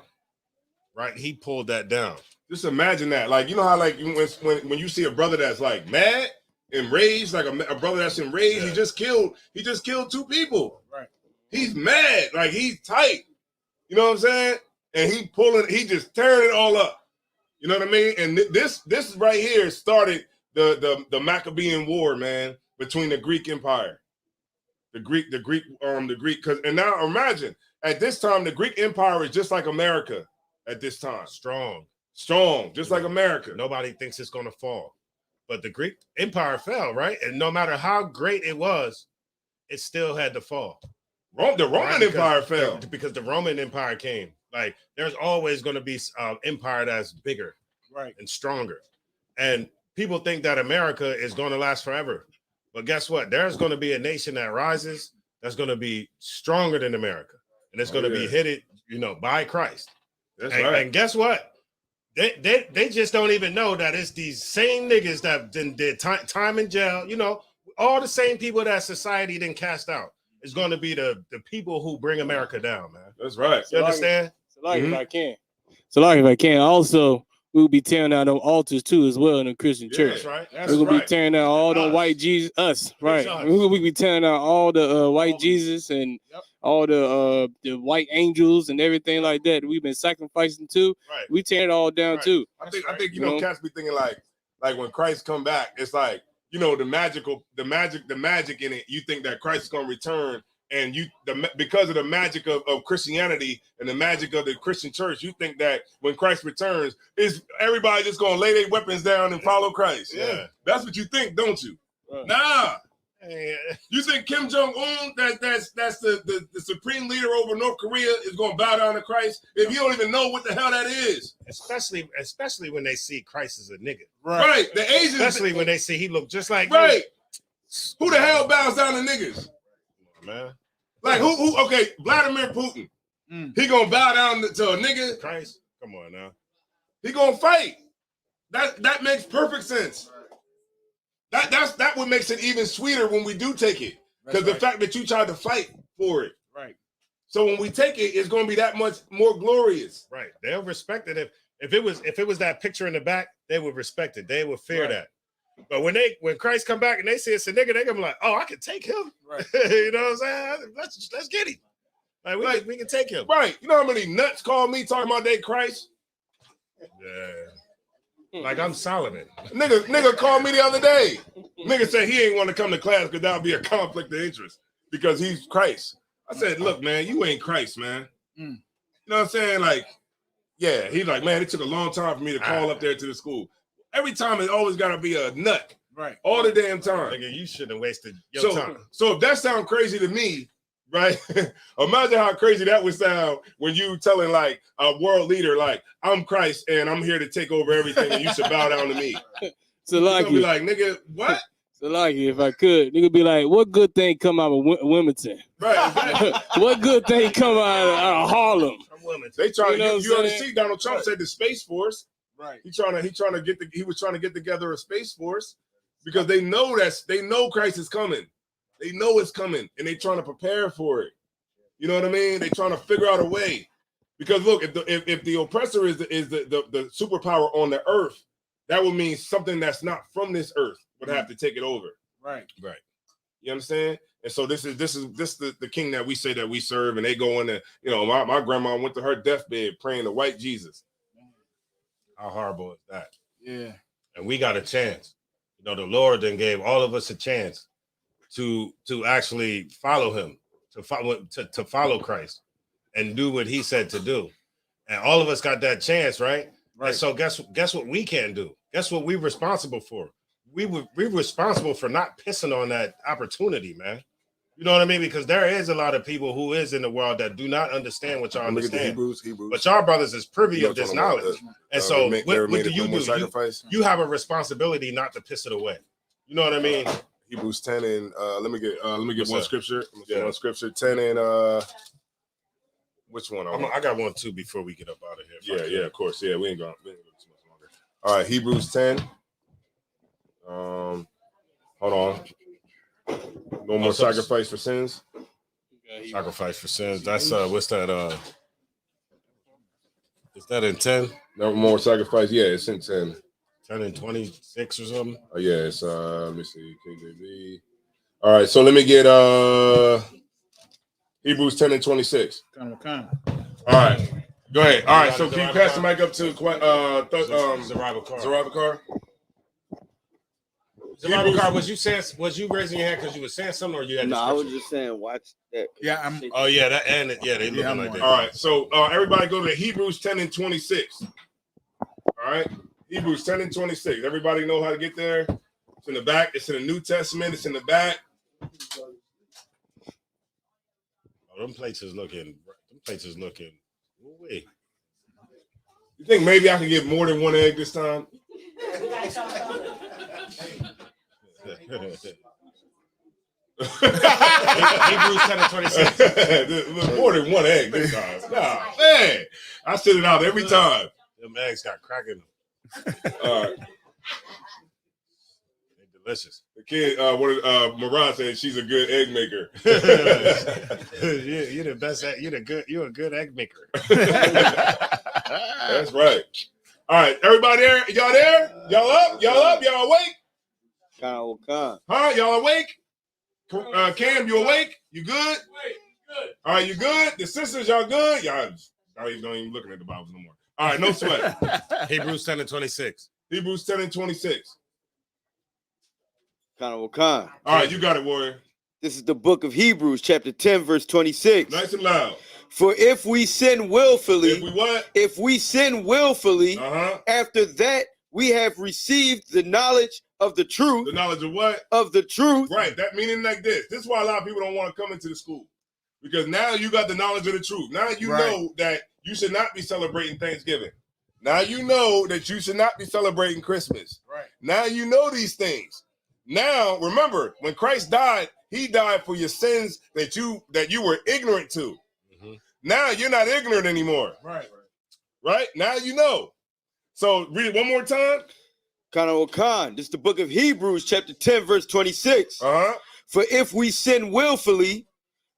right? He pulled that down. Just imagine that. Like, you know how like when you see a brother that's like mad, enraged, like a brother that's enraged, he just killed 2 people. Right. He's mad, like he's tight. You know what I'm saying? And he just tearing it all up. You know what I mean? And this right here started the Maccabean War, man, between the Greek Empire. The Greek, because and now imagine at this time the Greek Empire is just like America at this time. Strong, just like America. Nobody thinks it's gonna fall. But the Greek Empire fell, right? And no matter how great it was, it still had to fall. The Roman Empire fell. Because the Roman Empire came. Like, there's always going to be an empire that's bigger, right, and stronger. And people think that America is going to last forever. But guess what? There's going to be a nation that rises that's going to be stronger than America. And it's going to be headed, by Christ. That's right. And guess what? They just don't even know that it's these same niggas that did time in jail. All the same people that society didn't cast out. Is going to be the people who bring America down, man. That's right. You understand? If I can. Also, we'll be tearing down them altars too, as well, in the Christian church. That's right. We're gonna be tearing down all the white Jesus. Right? We'll be tearing down all the white Jesus and all the white angels and everything like that. We've been sacrificing to. Right. We tearing it all down too. I think cats be thinking like when Christ come back, it's like. The magic in it. You think that Christ is going to return, and because of the magic of Christianity and the magic of the Christian church, you think that when Christ returns, is everybody just going to lay their weapons down and follow Christ? Yeah, that's what you think, don't you? Right. Nah. You think Kim Jong-un, that's the supreme leader over North Korea, is going to bow down to Christ if you don't even know what the hell that is? Especially when they see Christ as a nigga. Right. The Asians. Especially when they see he look just like right. Who the hell bows down to niggas? Man. Like who? Okay, Vladimir Putin. He gonna bow down to a nigga? Christ. Come on now. He gonna fight. That makes perfect sense. That's what makes it even sweeter when we do take it. Because the fact that you tried to fight for it. Right. So when we take it, it's gonna be that much more glorious. Right. They'll respect it. If it was that picture in the back, they would respect it. They would fear that. But when Christ come back and they see it's a nigga, they're gonna be like, oh, I can take him. Right. You know what I'm saying? Let's get him. Like we can take him. Right. You know how many nuts call me talking about they Christ? Yeah. Like I'm Solomon. Nigga called me the other day. Nigga said he ain't want to come to class because that would be a conflict of interest because he's Christ. I said, look, man, you ain't Christ, man. You know what I'm saying? Like, yeah, he's like, man, it took a long time for me to call up there to the school. Every time it always got to be a nut Right. All the damn time. Nigga, you shouldn't have wasted your time. So if that sounds crazy to me, right? Imagine how crazy that would sound when you telling like a world leader, like, I'm Christ and I'm here to take over everything and you should bow down to me. So like, be like, nigga, what? So like, if I could, nigga be like, what good thing come out of Wilmington? Right. What good thing come out of Harlem? They trying You know to. what You I'm already saying? see Donald Trump said the Space Force. Right. He was trying to get together a Space Force because they know Christ is coming. They know it's coming, and they trying to prepare for it. You know what I mean? They trying to figure out a way. Because look, if the oppressor is the superpower on the earth, that would mean something that's not from this earth would have to take it over. Right. Right. You understand? And so this is the king that we say that we serve, and they go in there. You know, my grandma went to her deathbed praying to white Jesus. How horrible is that? Yeah. And we got a chance. You know, the Lord then gave all of us a chance to actually follow him, to follow Christ and do what he said to do. And all of us got that chance, right? Right. And so guess what we can't do? Guess what we're responsible for? We're responsible for not pissing on that opportunity, man. You know what I mean? Because there is a lot of people who is in the world that do not understand what y'all understand. Hebrews. But y'all brothers is privy of this knowledge. And so what do you do? You have a responsibility not to piss it away. You know what I mean? Hebrews 10 and let me get What's one that? scripture. Yeah. One scripture 10 and which one? I got one too before we get up out of here. Yeah, of course. Yeah, we ain't going too much longer. All right, Hebrews 10. Hold on. No more sacrifice for sins. Sacrifice for sins. That's what's that? Is that in 10? No more sacrifice. Yeah, it's in 10. 10 and 26 or something? Oh yeah, it's let me see, KJV. All right, so let me get Hebrews 10 and 26. All right, go ahead. All right, so can you pass the mic up to Zarabakar? Zarabakar, was you raising your hand because you were saying something, or you had? No, I was just saying, watch that. Yeah, Oh yeah, that and they looking like that. All right, so everybody go to Hebrews 10 and 26. All right, Hebrews 10 and 26. Everybody know how to get there? It's in the back. It's in the New Testament. It's in the back. Oh, them places looking. Wait. You think maybe I can get more than one egg this time? Hebrews 10 and 26. More than one egg this time. Nah, man. I sit it out every time. Them eggs got crack in them. All right. They're delicious. The kid, Moran said she's a good egg maker. You're the best. You're a good egg maker. That's right. All right, everybody there? Y'all there? Y'all up? Y'all up? Y'all awake? Huh? Y'all awake? Cam, you awake? You good? All right, you good? The sisters, y'all good? Y'all don't even looking at the Bibles no more. All right, no sweat. Hebrews 10 and 26. Hebrews 10 and 26. All right, you got it, warrior. This is the book of Hebrews, chapter 10, verse 26. Nice and loud. For if we sin willfully, If we what? if we sin willfully, after that we have received the knowledge of the truth. The knowledge of what? Of the truth. Right. That meaning like this. This is why a lot of people don't want to come into the school. Because now you got the knowledge of the truth. Now you know that you should not be celebrating Thanksgiving. Now you know that you should not be celebrating Christmas. Right. Now you know these things. Now remember, when Christ died, he died for your sins that you were ignorant to. Mm-hmm. Now you're not ignorant anymore. Right. Right? Now you know. So read it one more time. This is the book of Hebrews, chapter 10, verse 26. For if we sin willfully,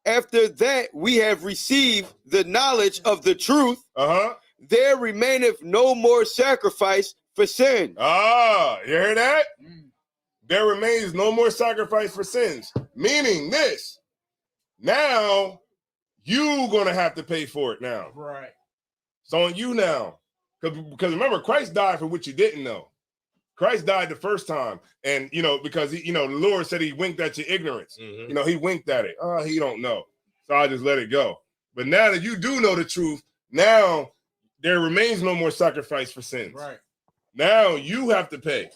after that we have received the knowledge of the truth, there remaineth no more sacrifice for sin. You hear that? There remains no more sacrifice for sins. Meaning this. Now you gonna have to pay for it now. Right. It's on you now. Because remember, Christ died for what you didn't know. Christ died the first time, and because the Lord said he winked at your ignorance. Mm-hmm. He winked at it. Oh, he don't know, so I just let it go. But now that you do know the truth, now there remains no more sacrifice for sins. Right. Now you have to pay.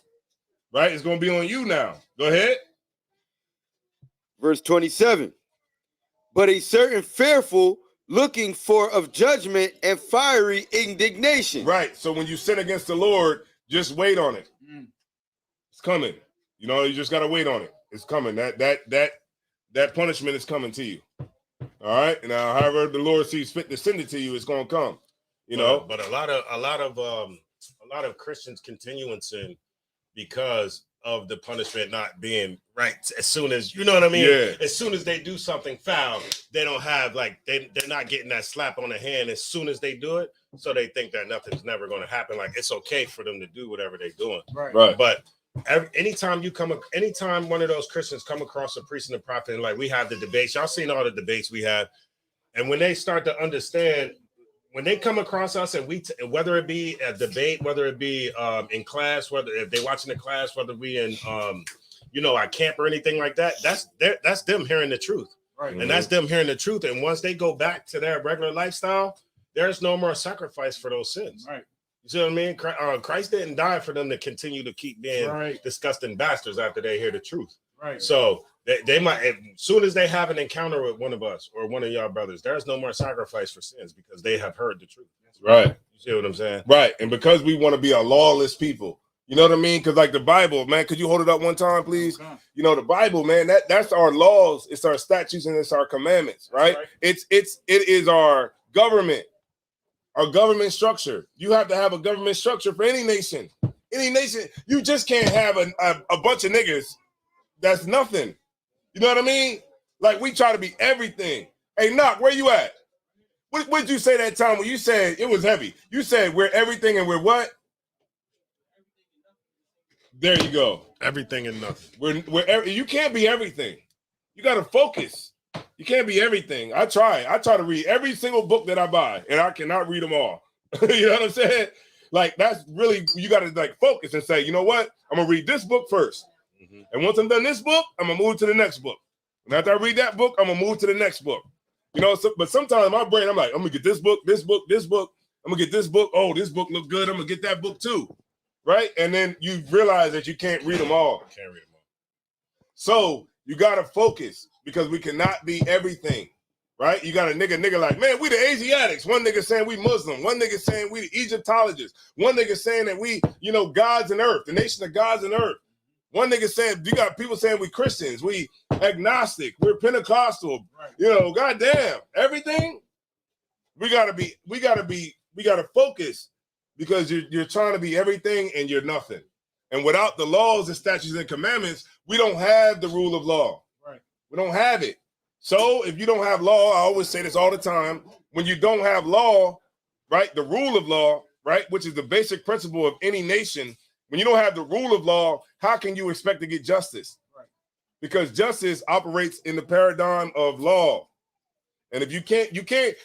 Right? It's going to be on you now. Go ahead. Verse 27. But a certain fearful looking for of judgment and fiery indignation. Right. So when you sin against the Lord, just wait on it. It's coming. You know, you just got to wait on it. It's coming. That punishment is coming to you. All right. Now, however the Lord sees fit to send it to you, it's going to come. You know, but a lot of Christians continue in sin because of the punishment not being right. As soon as, you know what I mean? Yeah. As soon as they do something foul, they don't have they're not getting that slap on the hand as soon as they do it. So they think that nothing's never going to happen. Like it's okay for them to do whatever they're doing. Right. But anytime one of those Christians come across a priest and a prophet, and like we have the debates, y'all seen all the debates we have. And when they start to understand, when they come across us and whether it be a debate, whether it be in class, whether if they're watching the class, whether we in at camp or anything like that, that's them hearing the truth. Right. And that's them hearing the truth. And once they go back to their regular lifestyle, there's no more sacrifice for those sins. Right. You see what I mean? Christ didn't die for them to continue to keep being disgusting bastards after they hear the truth. Right. So they might, as soon as they have an encounter with one of us or one of y'all brothers, there's no more sacrifice for sins because they have heard the truth. Right. You see what I'm saying? Right. And because we want to be a lawless people, you know what I mean? Because like the Bible, man, could you hold it up one time, please? Okay. You know, the Bible, man, that's our laws, it's our statutes, and it's our commandments, right? It is our government structure. You have to have a government structure for any nation. Any nation, you just can't have a bunch of niggas that's nothing. You know what I mean? Like we try to be everything. Hey, Knock, where you at? What did you say that time when you said it was heavy? You said we're everything and we're what? There you go. Everything and nothing. You can't be everything. You got to focus. You can't be everything. I try to read every single book that I buy, and I cannot read them all. You know what I'm saying? Like that's really, you got to like focus and say, you know what? I'm gonna read this book first. And once I'm done this book, I'm gonna move to the next book. And after I read that book, I'm gonna move to the next book. You know, but sometimes in my brain, I'm like, I'm gonna get this book, this book, this book. I'm gonna get this book. Oh, this book look good. I'm gonna get that book too. Right? And then you realize that you can't read them all. So you gotta focus because we cannot be everything. Right? You got a nigga like, man, we the Asiatics. One nigga saying we Muslim. One nigga saying we the Egyptologists. One nigga saying that we, gods and earth, the nation of gods and earth. One nigga saying, you got people saying we Christians, we agnostic, we're Pentecostal, goddamn, everything. We gotta focus because you're trying to be everything and you're nothing. And without the laws and statutes and commandments, we don't have the rule of law. Right. We don't have it. So if you don't have law, I always say this all the time, when you don't have law, right, the rule of law, right, which is the basic principle of any nation, when you don't have the rule of law, how can you expect to get justice? Right. Because justice operates in the paradigm of law. And if you can't.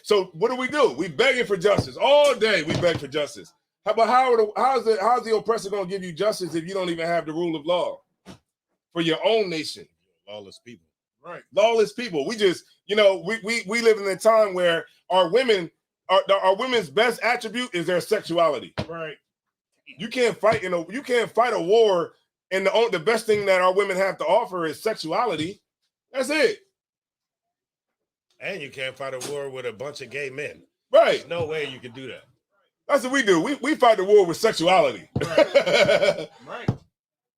So what do? We begging for justice all day. We beg for justice. How's the oppressor going to give you justice if you don't even have the rule of law for your own nation? Lawless people. Right. Lawless people. We just, we live in a time where our women's best attribute is their sexuality. Right. You can't fight a war, and the best thing that our women have to offer is sexuality. That's it. And you can't fight a war with a bunch of gay men. Right. There's no way you can do that. That's what we do. We fight the war with sexuality. Right. Right.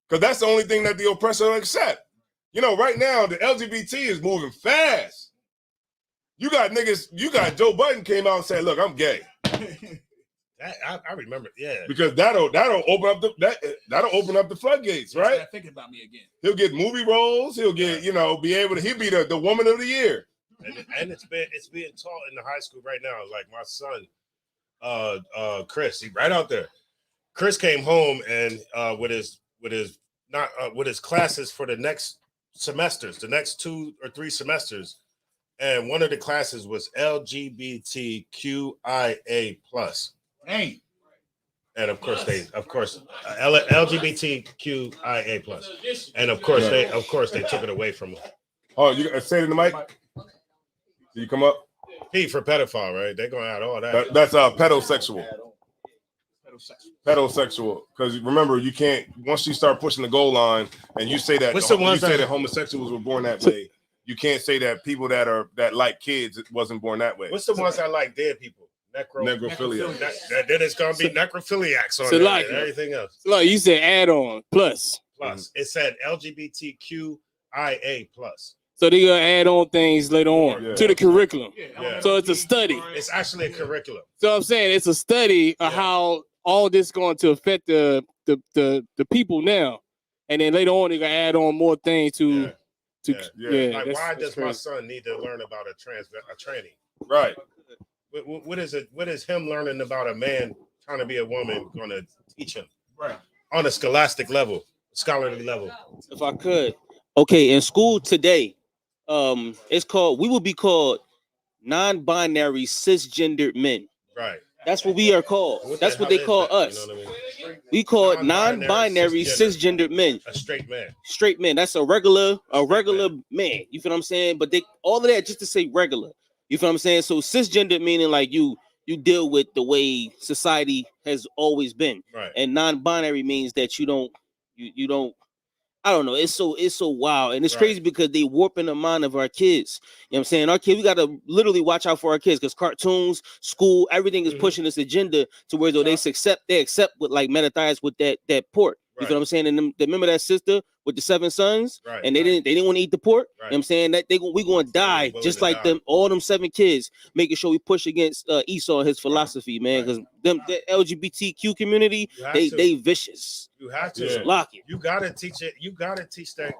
Because that's the only thing that the oppressor will accept. Right now, the LGBT is moving fast. You got Joe Budden came out and said, look, I'm gay. I remember, yeah. Because that'll open up the floodgates, right? Thinking about me again. He'll get movie roles. He'll get, he'll be the woman of the year. And it's being taught in the high school right now. Like my son, Chris, he right out there. Chris came home and with his classes for the next semesters, the next 2 or 3 semesters, and one of the classes was LGBTQIA+. Dang. And of course LGBTQIA+. And of course they took it away from him. Oh, you say it in the mic? Do you come up? P for pedophile, right? They're gonna add all that. That's pedosexual. pedosexual. Because remember, you can't once you start pushing the goal line and you say that that homosexuals were born that way. You can't say that people that like kids wasn't born that way. What's the ones that like dead people? Necrophilia. Then it's gonna be necrophiliacs on So there like- and everything else. Like you said, add on plus. It said LGBTQIA plus. So they're gonna add on things later on to the curriculum. Yeah. So it's a study. It's actually a curriculum. So I'm saying it's a study of how all this is going to affect the people now, and then later on they're gonna add on more things to. Like, that's why does my crazy. son need to learn about a tranny? Right. What is it? What is him learning about a man trying to be a woman going to teach him? Right. On a scholastic level, scholarly level. If I could, okay, in school today, we will be called non-binary cisgendered men. Right. That's what we are called. That's what they call us. You know what I mean? We call non-binary cisgendered men. A straight man. Straight men. That's a regular man. You feel what I'm saying? But they all of that just to say regular. You feel what I'm saying? So cisgendered meaning like you deal with the way society has always been. Right. And non-binary means that you don't I don't know. It's so wild. And it's crazy because they warping the mind of our kids. You know what I'm saying? Our kids, we gotta literally watch out for our kids because cartoons, school, everything is pushing this agenda to where though they accept with like Metathias with that pork. You feel what I'm saying? And remember that sister with the 7 sons? Right. And they didn't want to eat the pork. You know what I'm saying? That we gonna die just like them, all them 7 kids, making sure we push against Esau and his philosophy, man. Because the LGBTQ community, they vicious. You have to lock it. You gotta teach it. You gotta teach your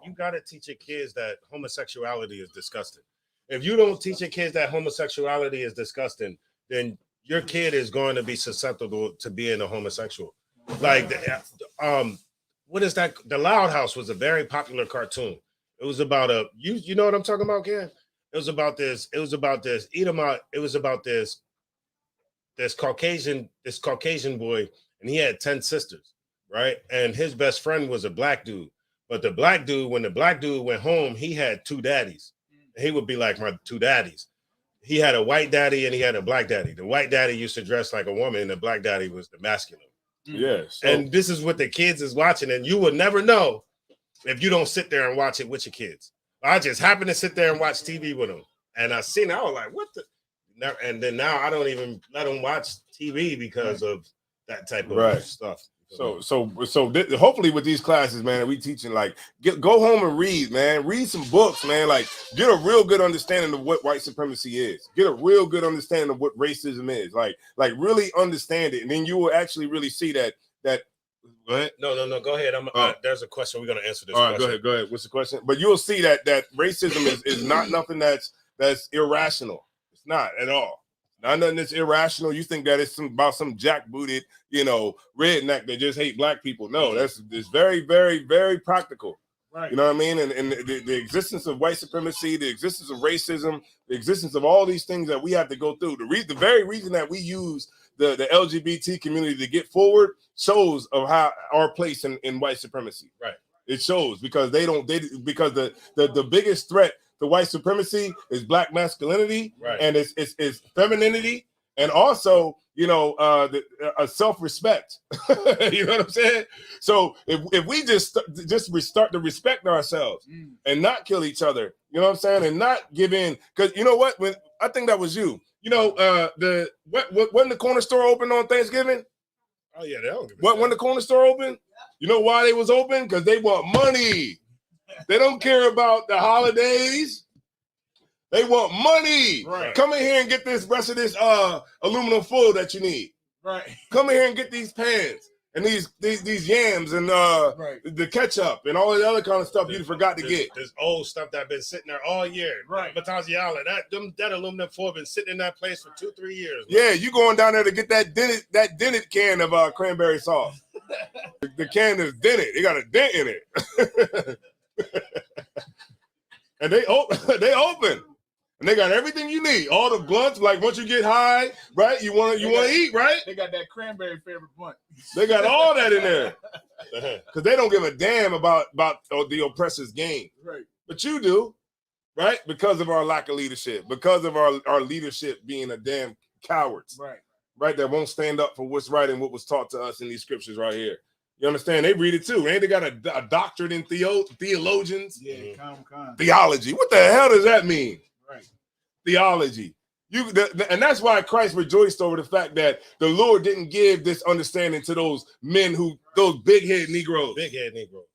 kids that homosexuality is disgusting. If you don't teach your kids that homosexuality is disgusting, then your kid is going to be susceptible to being a homosexual. Like what is that? The Loud House was a very popular cartoon. It was about you know what I'm talking about, Ken? It was about this Edomite. It was about this Caucasian boy, and he had 10 sisters, right? And his best friend was a black dude. But the black dude, when the black dude went home, he had 2 daddies. He would be like my 2 daddies. He had a white daddy and he had a black daddy. The white daddy used to dress like a woman, and the black daddy was the masculine. Yes. And this is what the kids is watching, and you will never know if you don't sit there and watch it with your kids. I just happened to sit there and watch TV with them, and I seen it. I was like, "What the?" And then now I don't even let them watch TV because of that type of stuff. So hopefully with these classes, man, we teaching like go home and read, man. Read some books, man. Like get a real good understanding of what white supremacy is. Get a real good understanding of what racism is. Like really understand it, and then you will actually really see that. Go ahead. No. Go ahead. There's a question. We're gonna answer this. All right, question. go ahead. What's the question? But you'll see that racism is not nothing that's irrational. It's not at all. Not nothing that's irrational. You think that it's about some jackbooted, redneck that just hate black people. No, it's very, very, very practical. Right. You know what I mean? And the existence of white supremacy, the existence of racism, the existence of all these things that we have to go through. The very reason that we use the LGBT community to get forward shows of how our place in white supremacy. Right. It shows because because the biggest threat to white supremacy is black masculinity, and it's femininity, and also a self-respect. You know what I'm saying? So if we just start to respect ourselves and not kill each other, you know what I'm saying, and not give in, because you know what? When I think that was you. When the corner store opened on Thanksgiving? Oh yeah, they don't. When the corner store opened? You know why they was open? Because they want money. They don't care about the holidays. They want money. Right. Come in here and get this rest of this aluminum foil that you need. Right. Come in here and get these pans and these yams and the ketchup and all the other kind of stuff you forgot to get. This old stuff that been sitting there all year. Right. Bataziala, that aluminum foil been sitting in that place for 2-3 years. Yeah, you going down there to get that dented can of cranberry sauce. The can is dented. It got a dent in it. And they open. And they got everything you need. All the blunts, like once you get high, right? You want to eat, right? They got that cranberry favorite blunt. They got all that in there. Because they don't give a damn about the oppressor's gain. Right. But you do, right? Because of our lack of leadership. Because of our leadership being a damn cowards. Right. right, that won't stand up for what's right and what was taught to us in these scriptures right here. You understand? They read it too. Ain't they got a doctorate in theologians? Yeah, Theology. What the hell does that mean? Right. Theology. And that's why Christ rejoiced over the fact that the Lord didn't give this understanding to those men those big-head Negroes. Big-head Negroes.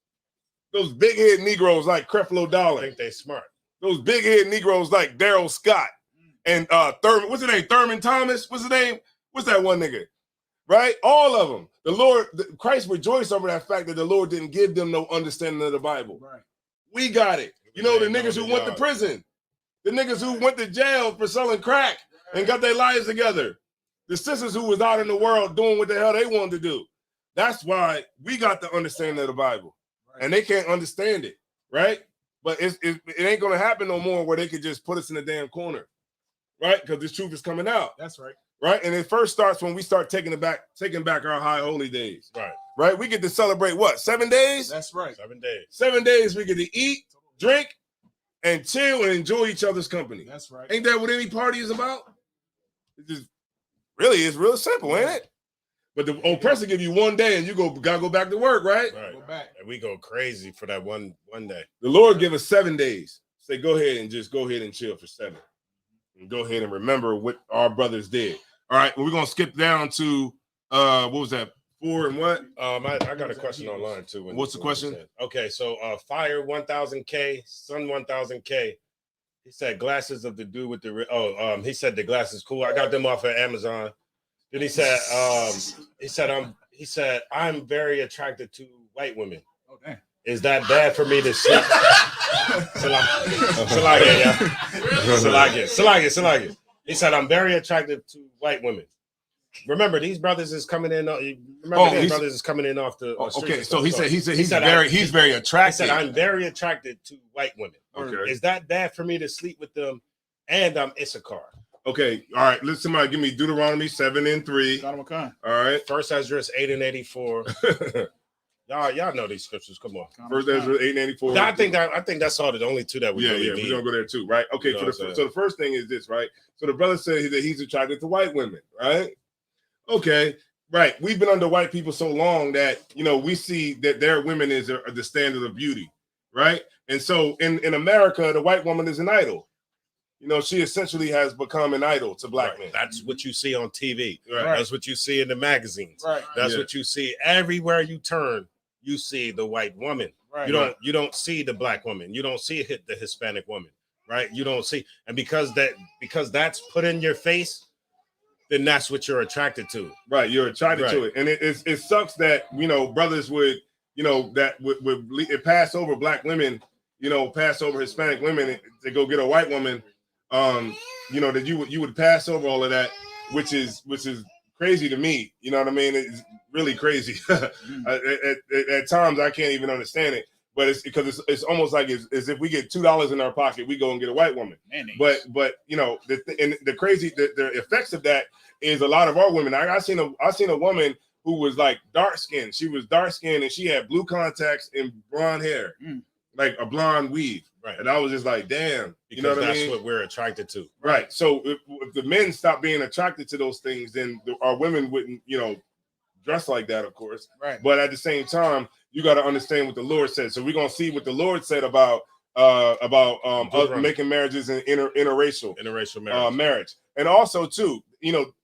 Those big-head Negroes like Creflo Dollar. I think they smart. Those big-head Negroes like Daryl Scott and Thurman. What's his name? Thurman Thomas? What's his name? What's that one nigga? Right? All of them. Christ rejoiced over that fact that the Lord didn't give them no understanding of the Bible. Right. We got it. You know, the niggas who went to prison. The niggas who went to jail for selling crack and got their lives together. The sisters who was out in the world doing what the hell they wanted to do. That's why we got the understanding of the Bible. Right. And they can't understand it, right? But it ain't going to happen no more where they could just put us in a damn corner, right? Because this truth is coming out. That's right. Right? And it first starts when we start taking back our high holy days. Right. Right? We get to celebrate what? 7 days? That's right. 7 days. 7 days we get to eat, drink, and chill and enjoy each other's company. That's right. Ain't that what any party is about? It's real simple, ain't it? But the oppressor give you 1 day and you gotta go back to work, right? Right. Go back. And we go crazy for that one day. The Lord give us 7 days. Say, go ahead and chill for 7. And go ahead and remember what our brothers did. All right, well, we're gonna skip down to what was that? 4 and what? I got a question online too. What's the question? Okay, so Fire 1000K, Sun 1000K. He said glasses of the dude with the he said the glasses cool. I got them off of Amazon. Then he said I'm very attracted to white women. Oh damn. Is that bad for me to sleep? Salagit. He said, I'm very attracted to white women. Remember, these brothers is coming in. Brothers is coming in off the. Okay, so he said he's very attracted. He said, I'm very attracted to white women. Okay. Is that bad for me to sleep with them? And I'm Issachar. Okay, all right. Let somebody give me Deuteronomy 7 and 3. All right. First Esdras 8 and 84. Y'all know these scriptures. Come on. First Esdras 8 and 84. I think that's all the only two that we really need. We're gonna go there too, right? Okay, so the first thing is this, right? So the brother said that he's attracted to white women, right? Okay, right. We've been under white people so long that we see that their women is the standard of beauty, right? And so in America, the white woman is an idol. She essentially has become an idol to black men. That's what you see on TV. Right. That's what you see in the magazines. Right. That's what you see everywhere you turn. You see the white woman. Right. You don't see the black woman. You don't see the Hispanic woman. Right. You don't see, and because that's put in your face, then that's what you're attracted to. Right. You're attracted to it, and it sucks that brothers would would pass over black women, pass over Hispanic women to go get a white woman. That you would pass over all of that, which is crazy to me. You know what I mean? It's really crazy. At times I can't even understand it, but it's because it's almost like as if we get $2 in our pocket, we go and get a white woman. But the crazy the effects of that is a lot of our women. I seen a woman who was like dark skinned. She was dark skinned and she had blue contacts and blonde hair, like a blonde weave. Right. And I was just like, damn, because that's what we're attracted to. Right. So if the men stop being attracted to those things, then our women wouldn't, dress like that, of course. Right. But at the same time, you got to understand what the Lord said. So we're gonna see what the Lord said about making marriages an interracial marriage. And also too,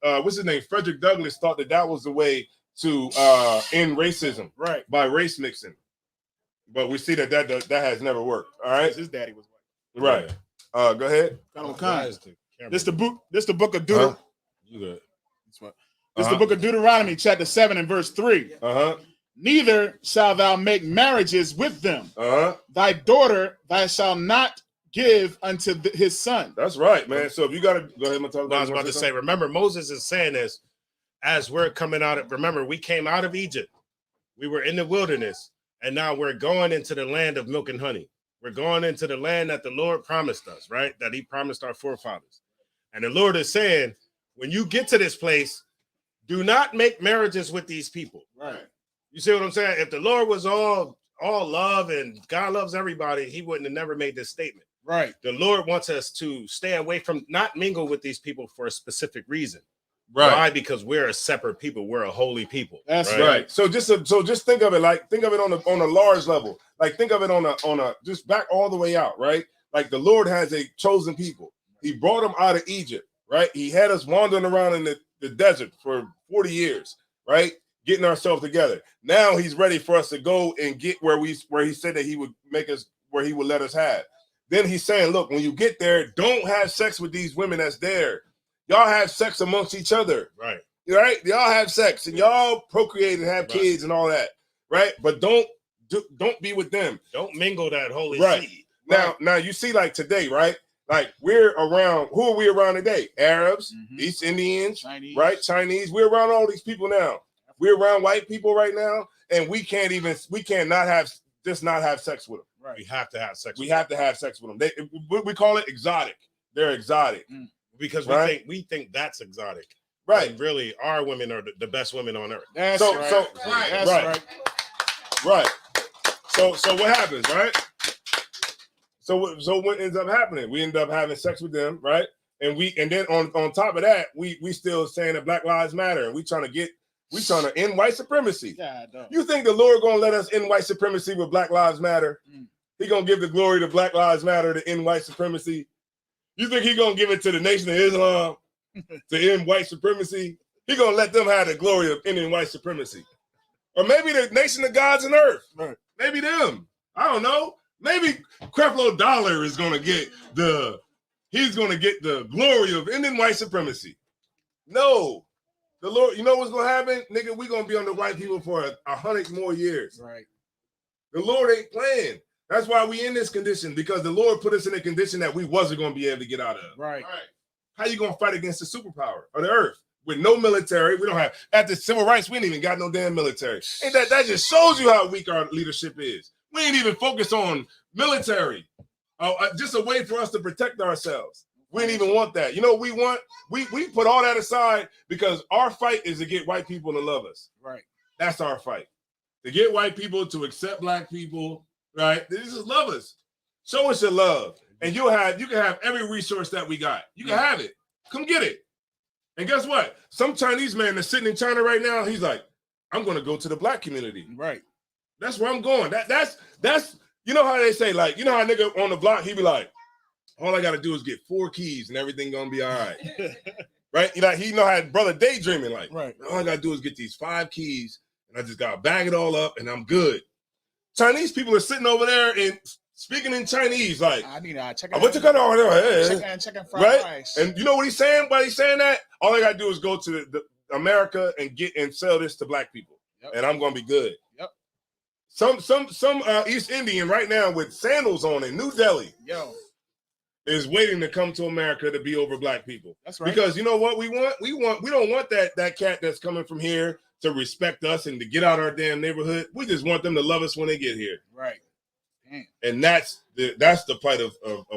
what's his name? Frederick Douglass thought that was the way to end racism, right? By race mixing. But we see that has never worked. All right. His daddy was white. Right. Go ahead. This the book of Deuteronomy. You good. This the book of Deuteronomy, chapter 7 and verse 3. Neither shalt thou make marriages with them. Thy daughter thou shalt not give unto his son. That's right, man. So if you gotta go ahead and talk about I was about to say, remember, Moses is saying this as we're coming out of, remember, we came out of Egypt. We were in the wilderness. And now we're going into the land of milk and honey. We're going into the land that the Lord promised us, right? That he promised our forefathers. And the Lord is saying, when you get to this place, do not make marriages with these people. Right. You see what I'm saying? If the Lord was all love and God loves everybody, he wouldn't have never made this statement. Right. The Lord wants us to stay away from, not mingle with these people for a specific reason. Right. Why? Because we're a separate people. We're a holy people. That's right. So just think of it on a large level. Like think of it on a just back all the way out, right? Like the Lord has a chosen people. He brought them out of Egypt, right? He had us wandering around in the desert for 40 years, right? Getting ourselves together. Now he's ready for us to go and get where he said that he would make us, where he would let us have. Then he's saying, look, when you get there, don't have sex with these women that's there. Y'all have sex amongst each other. Right. Right? Y'all have sex and y'all procreate and have kids and all that. Right? But don't be with them. Don't mingle that holy seed. Now you see, like today, right? Like we're around, who are we around today? Arabs, East Indians, Chinese. Right? Chinese. We're around all these people now. We're around white people right now, and we cannot have sex with them. Right. We have to have sex. We have to have sex with them. We call it exotic. They're exotic because we think that's exotic. Right. And really, our women are the best women on earth. That's right. So what happens, right? So what ends up happening? We end up having sex with them, right? And then on top of that, we still saying that Black Lives Matter, and we trying to end white supremacy. Yeah, you think the Lord gonna let us end white supremacy with Black Lives Matter? He gonna give the glory to Black Lives Matter to end white supremacy? You think he gonna give it to the Nation of Islam to end white supremacy? He gonna let them have the glory of ending white supremacy? Or maybe the Nation of Gods and Earth. Right. Maybe them. I don't know. Maybe Creflo Dollar is gonna get the glory of ending white supremacy. No. The Lord, you know what's gonna happen? Nigga, we're gonna be under white people for 100 more years. Right. The Lord ain't playing. That's why we in this condition, because the Lord put us in a condition that we wasn't gonna be able to get out of. Right. How you gonna fight against the superpower of the earth with no military? We don't have, after civil rights, we ain't even got no damn military. Ain't that just shows you how weak our leadership is. We ain't even focused on military. Just a way for us to protect ourselves. We didn't even want that. You know what we want? We put all that aside because our fight is to get white people to love us. Right. That's our fight. To get white people to accept Black people, right? They just love us. Show us your love. And you can have every resource that we got. You can have it. Come get it. And guess what? Some Chinese man that's sitting in China right now, he's like, I'm gonna go to the Black community. Right. That's where I'm going. That's you know how they say, like, you know how a nigga on the block, he be like, all I got to do is get 4 keys and everything going to be all right. Right? He know how brother daydreaming, like, right. All I got to do is get these 5 keys and I just got to bag it all up and I'm good. Chinese people are sitting over there and speaking in Chinese, like, I need to check out right? Rice. And you know what he's saying? Why he's saying that? All I got to do is go to the America and sell this to Black people. Yep. And I'm going to be good. Yep. Some East Indian right now with sandals on in New Delhi. Yo. Is waiting to come to America to be over Black people. That's right. Because you know what we want? We don't want that cat that's coming from here to respect us and to get out our damn neighborhood. We just want them to love us when they get here. Right. Damn. And that's the plight of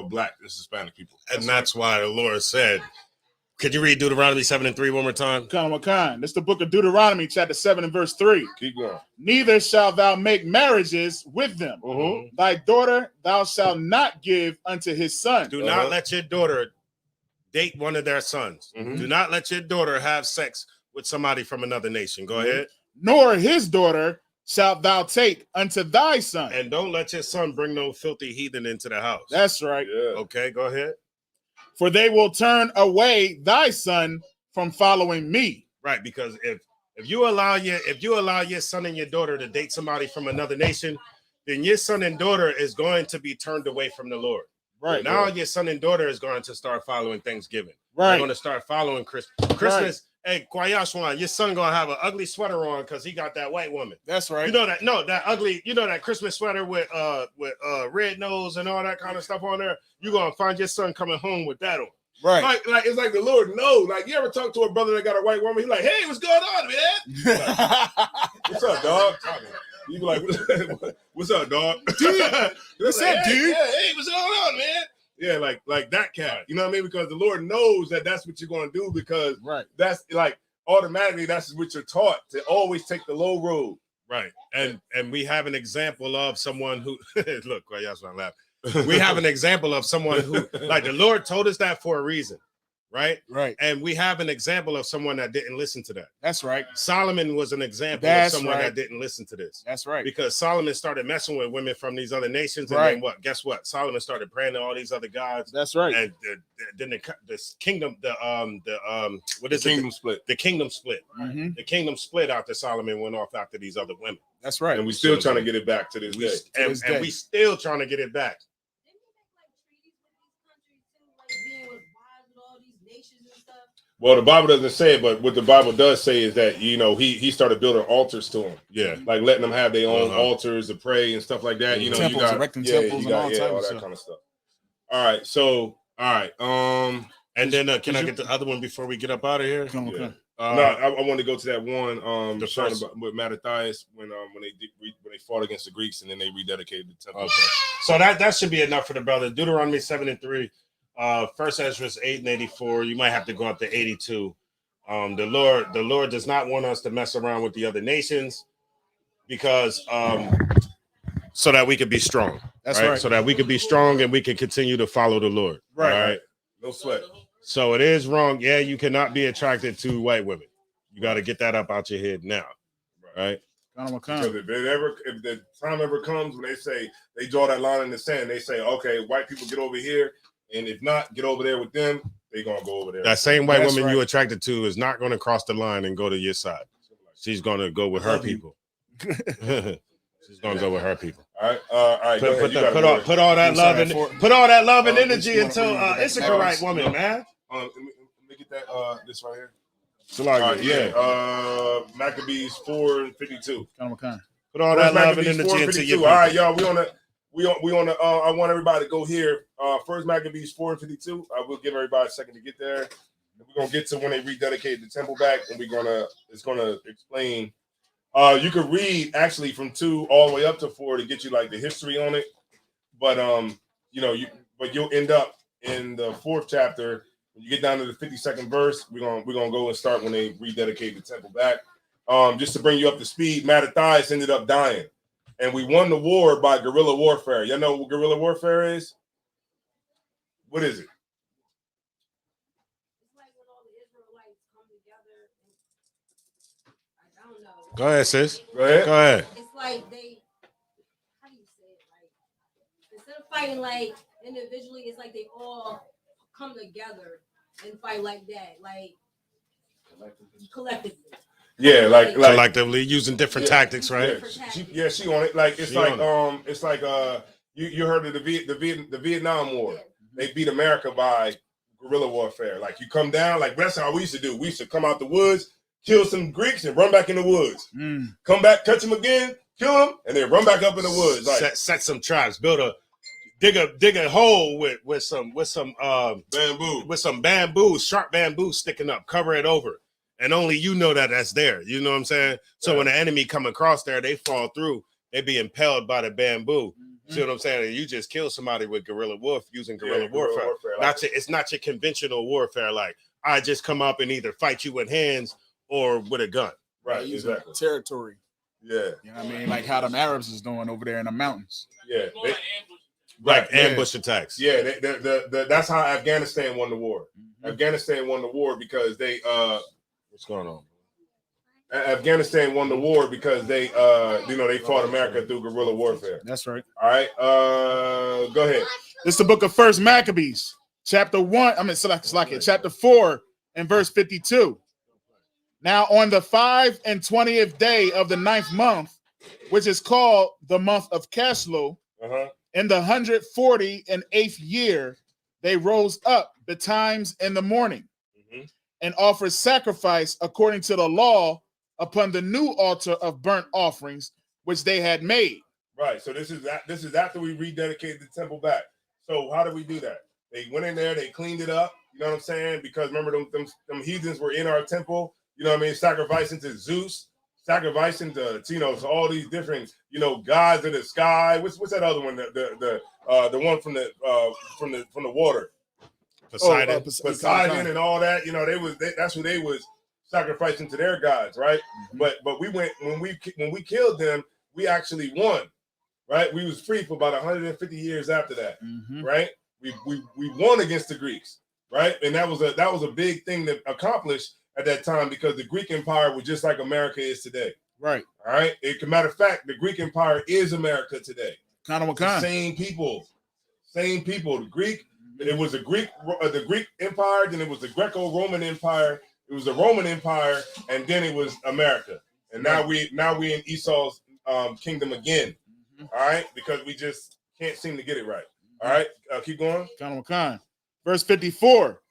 Black and Hispanic people. And that's why the Lord said, could you read Deuteronomy 7:3 one more time? That's the book of Deuteronomy, chapter 7 and verse 3. Keep going. Neither shalt thou make marriages with them. Thy daughter thou shalt not give unto his son. Do not let your daughter date one of their sons. Do not let your daughter have sex with somebody from another nation. Go ahead. Nor his daughter shalt thou take unto thy son. And don't let your son bring no filthy heathen into the house. That's right. Yeah. Okay, go ahead. For they will turn away thy son from following me. Right, because if you allow your son and your daughter to date somebody from another nation, then your son and daughter is going to be turned away from the Lord. Right. Now your son and daughter is going to start following Thanksgiving. Right. They're going to start following Christmas. Right. Hey, Kwayashwan, your son gonna have an ugly sweater on because he got that white woman. That's right. You know that? No, that ugly. You know that Christmas sweater with red nose and all that kind of stuff on there. You're gonna find your son coming home with that on. Right. Like it's like the Lord knows. Like, you ever talk to a brother that got a white woman? He's like, hey, what's going on, man? Like, what's up, dog? You be like, what's up, dog? What's up, dude? Yeah, hey, what's going on, man? Yeah, like that cat. You know what I mean? Because the Lord knows that's what you're going to do, because that's like automatically that's what you're taught, to always take the low road. Right. And we have an example of someone who look, that's not laughing. We have an example of someone who, like, the Lord told us that for a reason, right? Right. And we have an example of someone that didn't listen to that. That's right. Solomon was an example That's of someone right. that didn't listen to this. That's right. Because Solomon started messing with women from these other nations, and Right. then what? Guess what? Solomon started praying to all these other gods. That's right. And then the kingdom, what is The it? kingdom split. The kingdom split. Mhm. The kingdom split after Solomon went off after these other women. That's right. And we still trying to get it back to this day. And we still trying to get it back. Well, the Bible doesn't say it, but what the Bible does say is that, you know, he started building altars to them. Yeah. Like letting them have their own altars to pray and stuff like that. You know, Temples, you got, erecting yeah, temples you got, and all all types that of kind of stuff. All right. So, all right. And then can I get the other one before we get up out of here? Come on, Yeah. come No, I want to go to that one the showing first- about with Mattathias when they fought against the Greeks and then they rededicated the temple. Okay. So that should be enough for the brother. Deuteronomy 7:3. First Ezra 8:84. You might have to go up to 82. The Lord does not want us to mess around with the other nations because so that we could be strong. That's right. So that we could be strong and we can continue to follow the Lord. Right. All right. No sweat. So it is wrong. Yeah, you cannot be attracted to white women. You got to get that up out your head now. Right. Because if the time ever comes when they draw that line in the sand, they say, okay, white people get over here, and if not, get over there with them, they're gonna go over there. That same white woman you attracted to is not going to cross the line and go to your side. She's going to go with her people. She's going to go with her people. All right. All right. Put all that love and energy into Issachar right woman, man. Let me get that this right here. So Maccabees 4:52. Put all that love and energy into your people. All right, y'all. We on the I want everybody to go here. First Maccabees 4:52. I will give everybody a second to get there. We're gonna get to when they rededicated the temple back, and it's gonna explain. You could read actually from 2 all the way up to 4 to get you like the history on it, but you'll end up in the 4th chapter. When you get down to the 52nd verse, we're gonna go and start when they rededicate the temple back. Just to bring you up to speed, Mattathias ended up dying, and we won the war by guerrilla warfare. Y'all know what guerrilla warfare is? What is it? Go ahead, sis. Go ahead. It's like how do you say it? Like instead of fighting like individually, it's like they all come together and fight like that, like collectively. Yeah, like collectively using different tactics, right? Yeah, she on it. Like it's like you heard of the Vietnam War. They beat America by guerrilla warfare. Like you come down, like that's how we used to do. We used to come out the woods, kill some Greeks, and run back in the woods. Come back, catch them again, kill them, and then run back up in the woods. Like set some traps, dig a hole with some bamboo, with some bamboo, sharp bamboo sticking up, cover it over. And only you know that's there. You know what I'm saying? So when the enemy come across there, they fall through. They be impelled by the bamboo. See what I'm saying? And you just kill somebody with guerrilla warfare, using guerrilla warfare. It's not your conventional warfare. Like I just come up and either fight you with hands or with a gun. Right, exactly. Territory. Yeah. You know what I mean? Like how them Arabs is doing over there in the mountains. Yeah. Ambush attacks. Yeah, that's how Afghanistan won the war. Afghanistan won the war because they what's going on? Afghanistan won the war because they they fought America through guerrilla warfare. That's right. All right. Go ahead. This is the book of First Maccabees, chapter 1. Chapter 4 and verse 52. Now on the 25th day of the 9th month, which is called the month of Caslu, in the 148th year, they rose up betimes in the morning and offered sacrifice according to the law upon the new altar of burnt offerings, which they had made. Right. So this is after we rededicated the temple back. So how did we do that? They went in there, they cleaned it up. You know what I'm saying? Because remember, them heathens were in our temple. You know what I mean? Sacrificing to Zeus, sacrificing to all these different gods of the sky. What's that other one? The one from the water. Poseidon. Poseidon and all that. That's who they was sacrificing to their gods, right? But we went when we killed them, we actually won, right? We was free for about 150 years after that, right? We won against the Greeks, right? And that was a big thing to accomplish at that time because the Greek Empire was just like America is today. Right. All right. Matter of fact, the Greek Empire is America today. Kind of what The kind? same people. The Greek. It was the Greek Empire. Then it was the Greco-Roman Empire. It was the Roman Empire, and then it was America. And now we in Esau's kingdom again. All right, because we just can't seem to get it right. All right, keep going. Kind of what kind? Verse 54.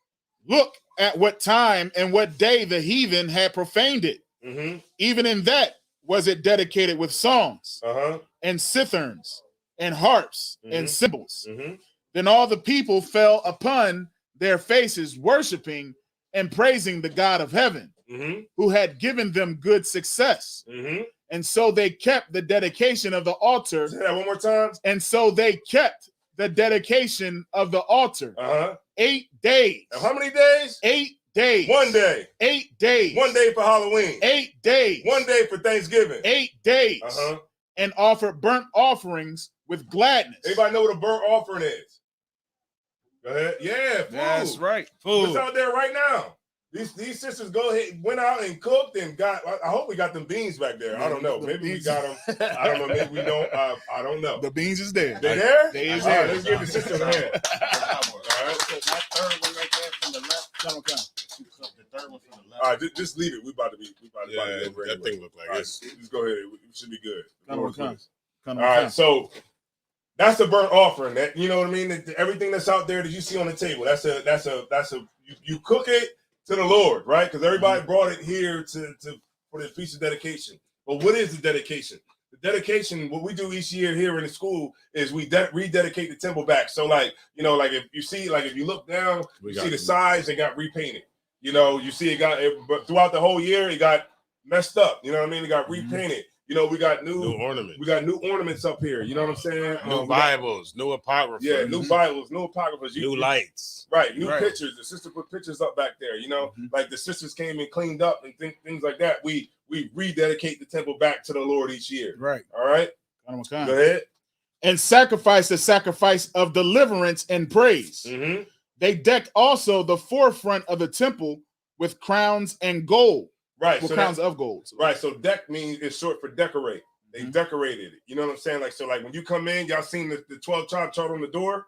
Look at what time and what day the heathen had profaned it. Even in that was it dedicated with songs and citherns and harps and cymbals. Then all the people fell upon their faces, worshiping and praising the God of heaven, who had given them good success. And so they kept the dedication of the altar. Say that one more time. And so they kept the dedication of the altar. 8 days. And how many days? 8 days. 1 day. 8 days. 1 day for Halloween. 8 days. 1 day for Thanksgiving. 8 days. And offered burnt offerings with gladness. Everybody know what a burnt offering is? Go ahead. Yeah, food. That's right. It's out there right now. These sisters went out and cooked and got. I hope we got them beans back there. I don't know. Maybe we got them. I don't know. Maybe we don't. I don't know. The beans is there. They there? They is All right, there. let's give the sisters a hand. All right. So that third one right there from the left. The third one from the left. All right, just leave it. We about to be. Yeah, that thing look like right, it's. just go ahead. It should be good. All right, so that's a burnt offering. That you know what I mean. Everything that's out there that you see on the table. That's a. You cook it to the Lord, right? Because everybody brought it here for the feast of dedication. But what is the dedication? The dedication, what we do each year here in the school is we rededicate the temple back. So like if you see, like if you look down, you see the sides, they got repainted. You see but throughout the whole year, it got messed up. You know what I mean? It got repainted. We got new ornaments. We got new ornaments up here. You know what I'm saying? New Bibles, new apocryphas. Yeah, new Bibles, new apocryphas. New lights. Right, new pictures. The sister put pictures up back there. Like the sisters came and cleaned up and things like that. We rededicate the temple back to the Lord each year. Right. All right. Go ahead. And sacrifice the sacrifice of deliverance and praise. They decked also the forefront of the temple with crowns and gold. Right. With so crowns of gold. Right. So deck means it's short for decorate. They decorated it. You know what I'm saying? Like when you come in, y'all seen the 12 tribe chart on the door,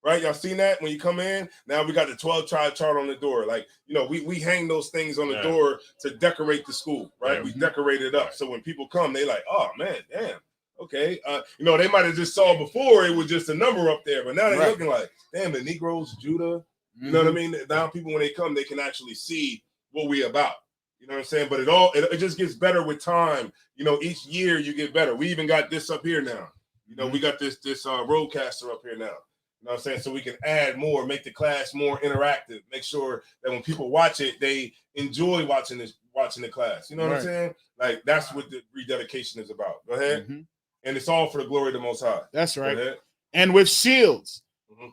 right? Y'all seen that when you come in? Now we got the 12 tribe chart on the door. Like, we hang those things on the door to decorate the school, right? Yeah. We decorate it up. So when people come, they like, oh man, damn. Okay. They might have just saw before it was just a number up there, but now they're looking like, damn, the Negroes, Judah. You know what I mean? Now people, when they come, they can actually see what we about. You know what I'm saying? But it just gets better with time. Each year you get better. We even got this up here now. We got this roadcaster up here now. You know what I'm saying? So we can add more, make the class more interactive, make sure that when people watch it, they enjoy watching the class. You know what I'm saying? Like that's what the rededication is about. Go ahead. And it's all for the glory of the Most High. That's right. And with shields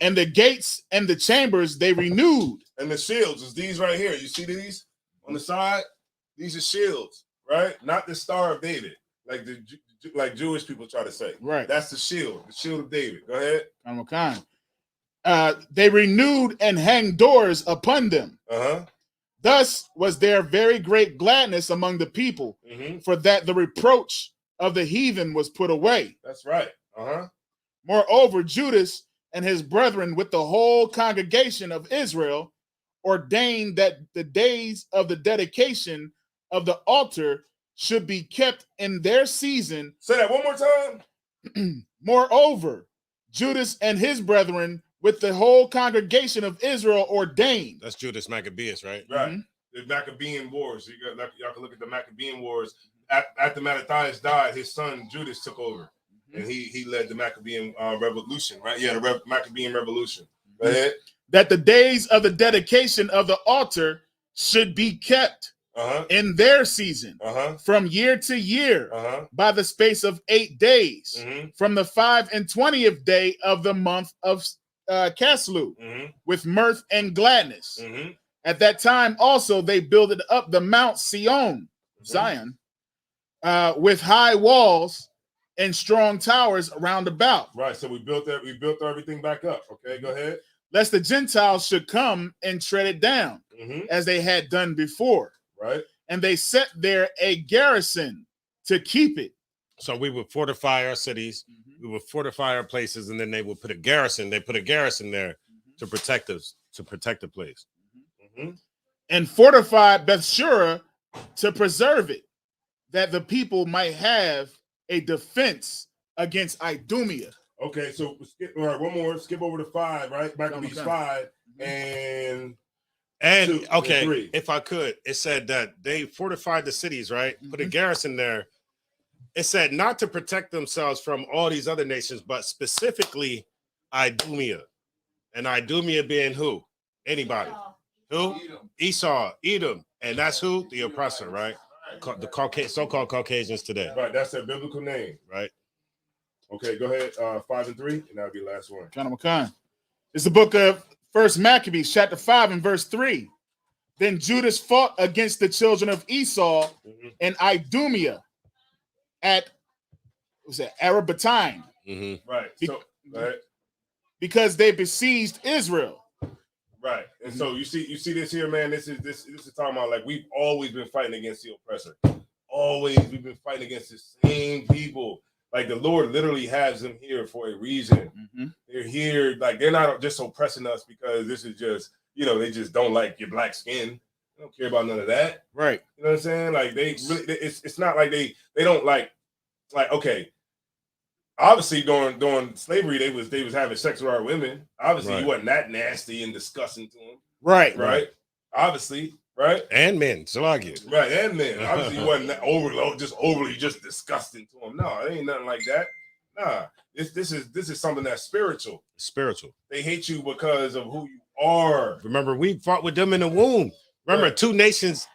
and the gates and the chambers they renewed. And the shields is these right here. You see these on the side? These are shields, right? Not the Star of David, like Jewish people try to say. Right. That's the shield of David. Go ahead. They renewed and hanged doors upon them. Thus was there very great gladness among the people, for that the reproach of the heathen was put away. That's right. Moreover, Judas and his brethren with the whole congregation of Israel ordained that the days of the dedication of the altar should be kept in their season. Say that one more time. Moreover, Judas and his brethren with the whole congregation of Israel ordained. That's Judas Maccabeus, right? Right. The Maccabean Wars. Y'all can look at the Maccabean Wars. After Mattathias died, his son Judas took over, and he led the Maccabean revolution. Right? Yeah, the Maccabean revolution. Go ahead. That the days of the dedication of the altar should be kept in their season from year to year by the space of 8 days from the 25th day of the month of Caslu with mirth and gladness. At that time also they builded up the Mount Zion with high walls and strong towers round about. Right. So we built everything back up. Okay, go ahead. lest the Gentiles should come and tread it down, as they had done before. Right. And they set there a garrison to keep it. So we would fortify our cities, we would fortify our places, and then they would put a garrison. They put a garrison there to protect us, to protect the place. And fortified Bethshura to preserve it, that the people might have a defense against Idumea. Okay, so skip, all right, one more. Skip over to 5, right? Maccabees 5 and And 2 okay, and 3. if I could, it said that they fortified the cities, right? Put a garrison there. It said not to protect themselves from all these other nations, but specifically Idumea. And Idumea being who? Anybody. Who? Esau, Edom. And that's who? The oppressor, right? The so-called Caucasians today. Right, that's their biblical name. Right. Okay, go ahead. 5 and 3, and that'll be the last one. John McCann. It's the book of First Maccabees, chapter 5 and verse 3. Then Judas fought against the children of Esau and Idumea at Arabatine. Right. So because they besieged Israel. Right. And so you see this here, man. This is talking about, like, we've always been fighting against the oppressor. Always we've been fighting against the same people. Like, the Lord literally has them here for a reason. They're here, like, they're not just oppressing us because this is just, they just don't like your black skin. They don't care about none of that. Right. You know what I'm saying? Like, they really, it's not like they don't like, okay, obviously during slavery, they was having sex with our women. Obviously, he wasn't that nasty and disgusting to them. Right. Obviously, right? And men, Salagi. Right, and men. Obviously, he wasn't that overly disgusting to them. No, it ain't nothing like that. Nah, this is something that's spiritual. Spiritual. They hate you because of who you are. Remember, we fought with them in the womb. Remember, two nations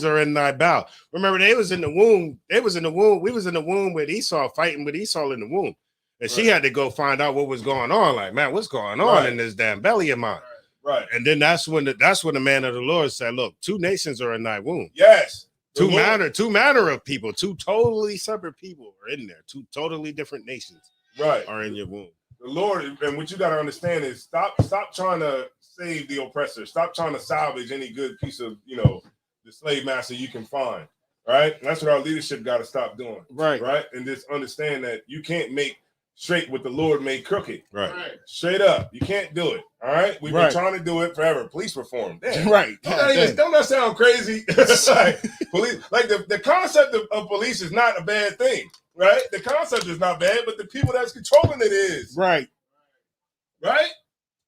are in thy bow. Remember, they was in the womb. We was in the womb with Esau, fighting with Esau in the womb. And she had to go find out what was going on. Like, man, what's going on in this damn belly of mine? Right. And then that's when the man of the Lord said, look, two nations are in thy womb. Yes. Two manner of people, two totally separate people are in there. Two totally different nations are in your womb. The Lord, and what you got to understand is stop trying to save the oppressor. Stop trying to salvage any good piece of, the slave master you can find. Right. And that's what our leadership got to stop doing. Right. Right. And just understand that you can't make straight what the Lord made crooked. Right. Straight up. You can't do it. All right. We've been trying to do it forever. Police reform. Damn. Right. Don't that sound crazy? Like, police, like the concept of police is not a bad thing. Right. The concept is not bad, but the people that's controlling it is. Right. Right.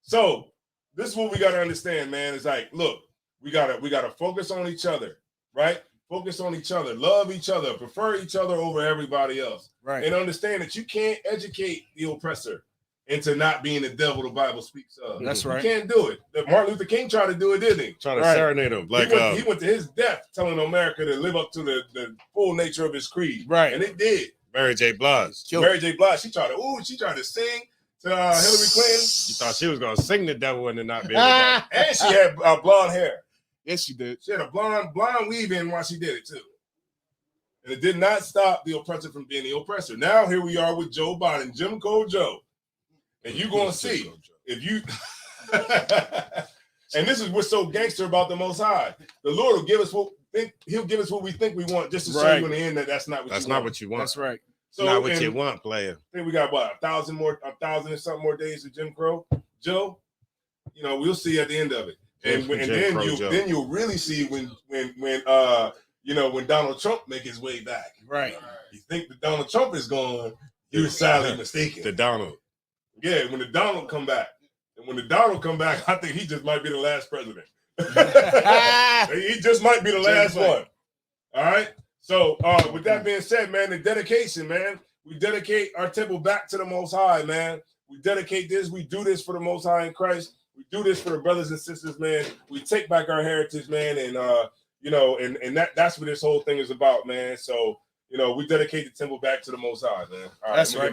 So this is what we got to understand, man. It's like, look, we gotta focus on each other. Right. Focus on each other, love each other, prefer each other over everybody else. Right. And understand that you can't educate the oppressor into not being the devil the Bible speaks of. That's right. You can't do it. Martin Luther King tried to do it, didn't he? Trying to serenade him. Like, he went to his death telling America to live up to the full nature of his creed. Right. And it did. Mary J. Blige. Mary J. Blige, she tried to sing to Hillary Clinton. She thought she was going to sing the devil and not be able to. And she had blonde hair. Yes, she did. She had a blonde weave in while she did it, too. And it did not stop the oppressor from being the oppressor. Now here we are with Joe Biden, Jim Crow Joe. And you're going to see if you... And this is what's so gangster about the Most High. The Lord will give us He'll give us what we think we want, just to show you in the end that that's not what you want. That's right. So, not what you want, player. I think we got 1,000 and something more days of Jim Crow. Joe, we'll see at the end of it. And then you'll really see when Donald Trump make his way back. Right. You think that Donald Trump is gone, you're sadly mistaken. The Donald. Yeah, when the Donald come back. And when the Donald come back, I think he just might be the last president. He just might be the last one. All right. So with that being said, man, the dedication, man. We dedicate our temple back to the Most High, man. We dedicate this. We do this for the Most High in Christ. We do this for the brothers and sisters, man. We take back our heritage, man, and and that's what this whole thing is about, man. So, we dedicate the temple back to the Most High, man. All right, that's right.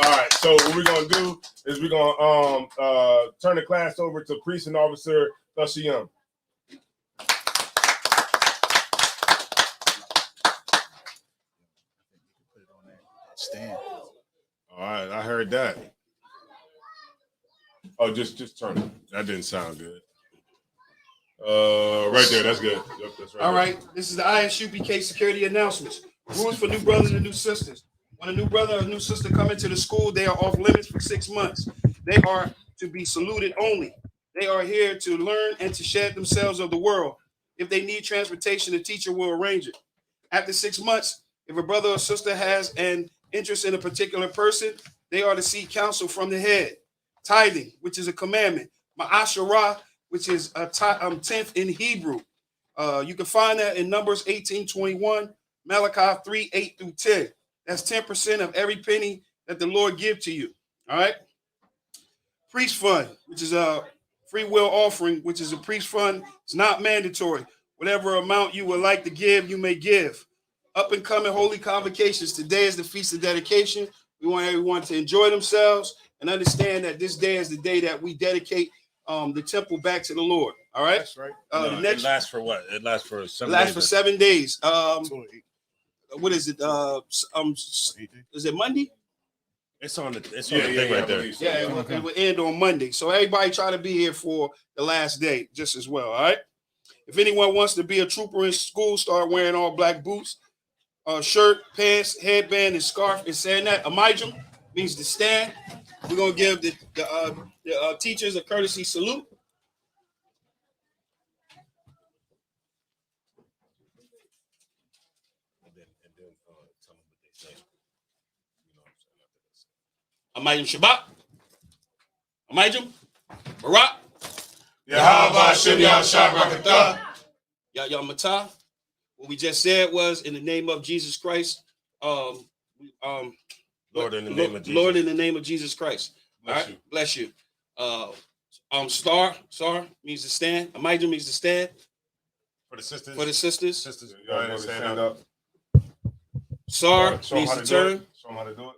All right, so what we're gonna do is we're gonna turn the class over to Priest and Officer Thashiyam. Stand. All right, I heard that. Oh, just turn it. That didn't sound good. Right there, that's good. Yep, that's right. All right, this is the ISUPK security announcements. Rules for new brothers and new sisters. When a new brother or new sister come into the school, they are off limits for 6 months. They are to be saluted only. They are here to learn and to shed themselves of the world. If they need transportation, the teacher will arrange it. After 6 months, if a brother or sister has an interest in a particular person, they are to seek counsel from the head. Tithing, which is a commandment. Ma'asharah, which is a 10th in Hebrew. You can find that in Numbers 18:21, Malachi 3:8 through 10. That's 10% of every penny that the Lord give to you. All right. Priest fund, which is a free will offering, which is a priest fund. It's not mandatory. Whatever amount you would like to give, you may give. Up and coming holy convocations. Today is the feast of dedication. We want everyone to enjoy themselves and understand that this day is the day that we dedicate the temple back to the Lord. All right. That's right. The next it lasts for what? It lasts for 7 lasts days. for 7 days. What is it? Is it Monday? It's on the thing right there. Yeah, it will end on Monday. So everybody try to be here for the last day just as well. All right. If anyone wants to be a trooper in school, start wearing all black boots, shirt, pants, headband, and scarf. And saying that, Amijam means to stand. We're gonna give the teachers a courtesy salute. Amijam Shabbat. Amijam Barak. Yahweh Shem Yahshua Barakatah. Yah Matah. What we just said was in the name of Jesus Christ. Lord, in the name of Jesus. Lord, in the name of Jesus Christ. Bless All right, bless you. Star means to stand. Amijam means to stand. For the sisters. For the sisters. Sisters, Go ahead and stand up. Sar Show 'em means how to do turn. it. Show them how to do it.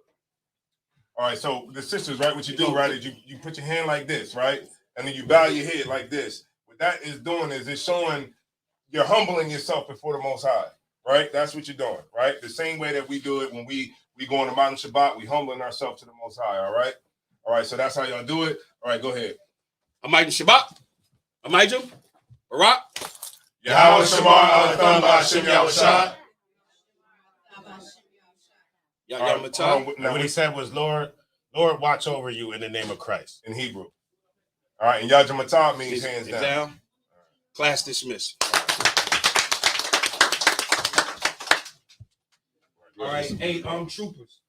All right, so the sisters, right? What you do, right, is you put your hand like this, right? And then you bow your head like this. What that is doing is it's showing you're humbling yourself before the Most High, right? That's what you're doing, right? The same way that we do it when we go on the Mountain Shabbat, we humbling ourselves to the Most High, all right? All right, so that's how y'all do it. All right, go ahead. Amijam Shabbat. Amijam Barak. Yahweh Shamar Alatham Ba'Shem Yahushua. Yah Matah. Now, what he said was, Lord, watch over you in the name of Christ. In Hebrew. All right, and Yah Matah means hands down. Class dismissed. All right, hey, troopers.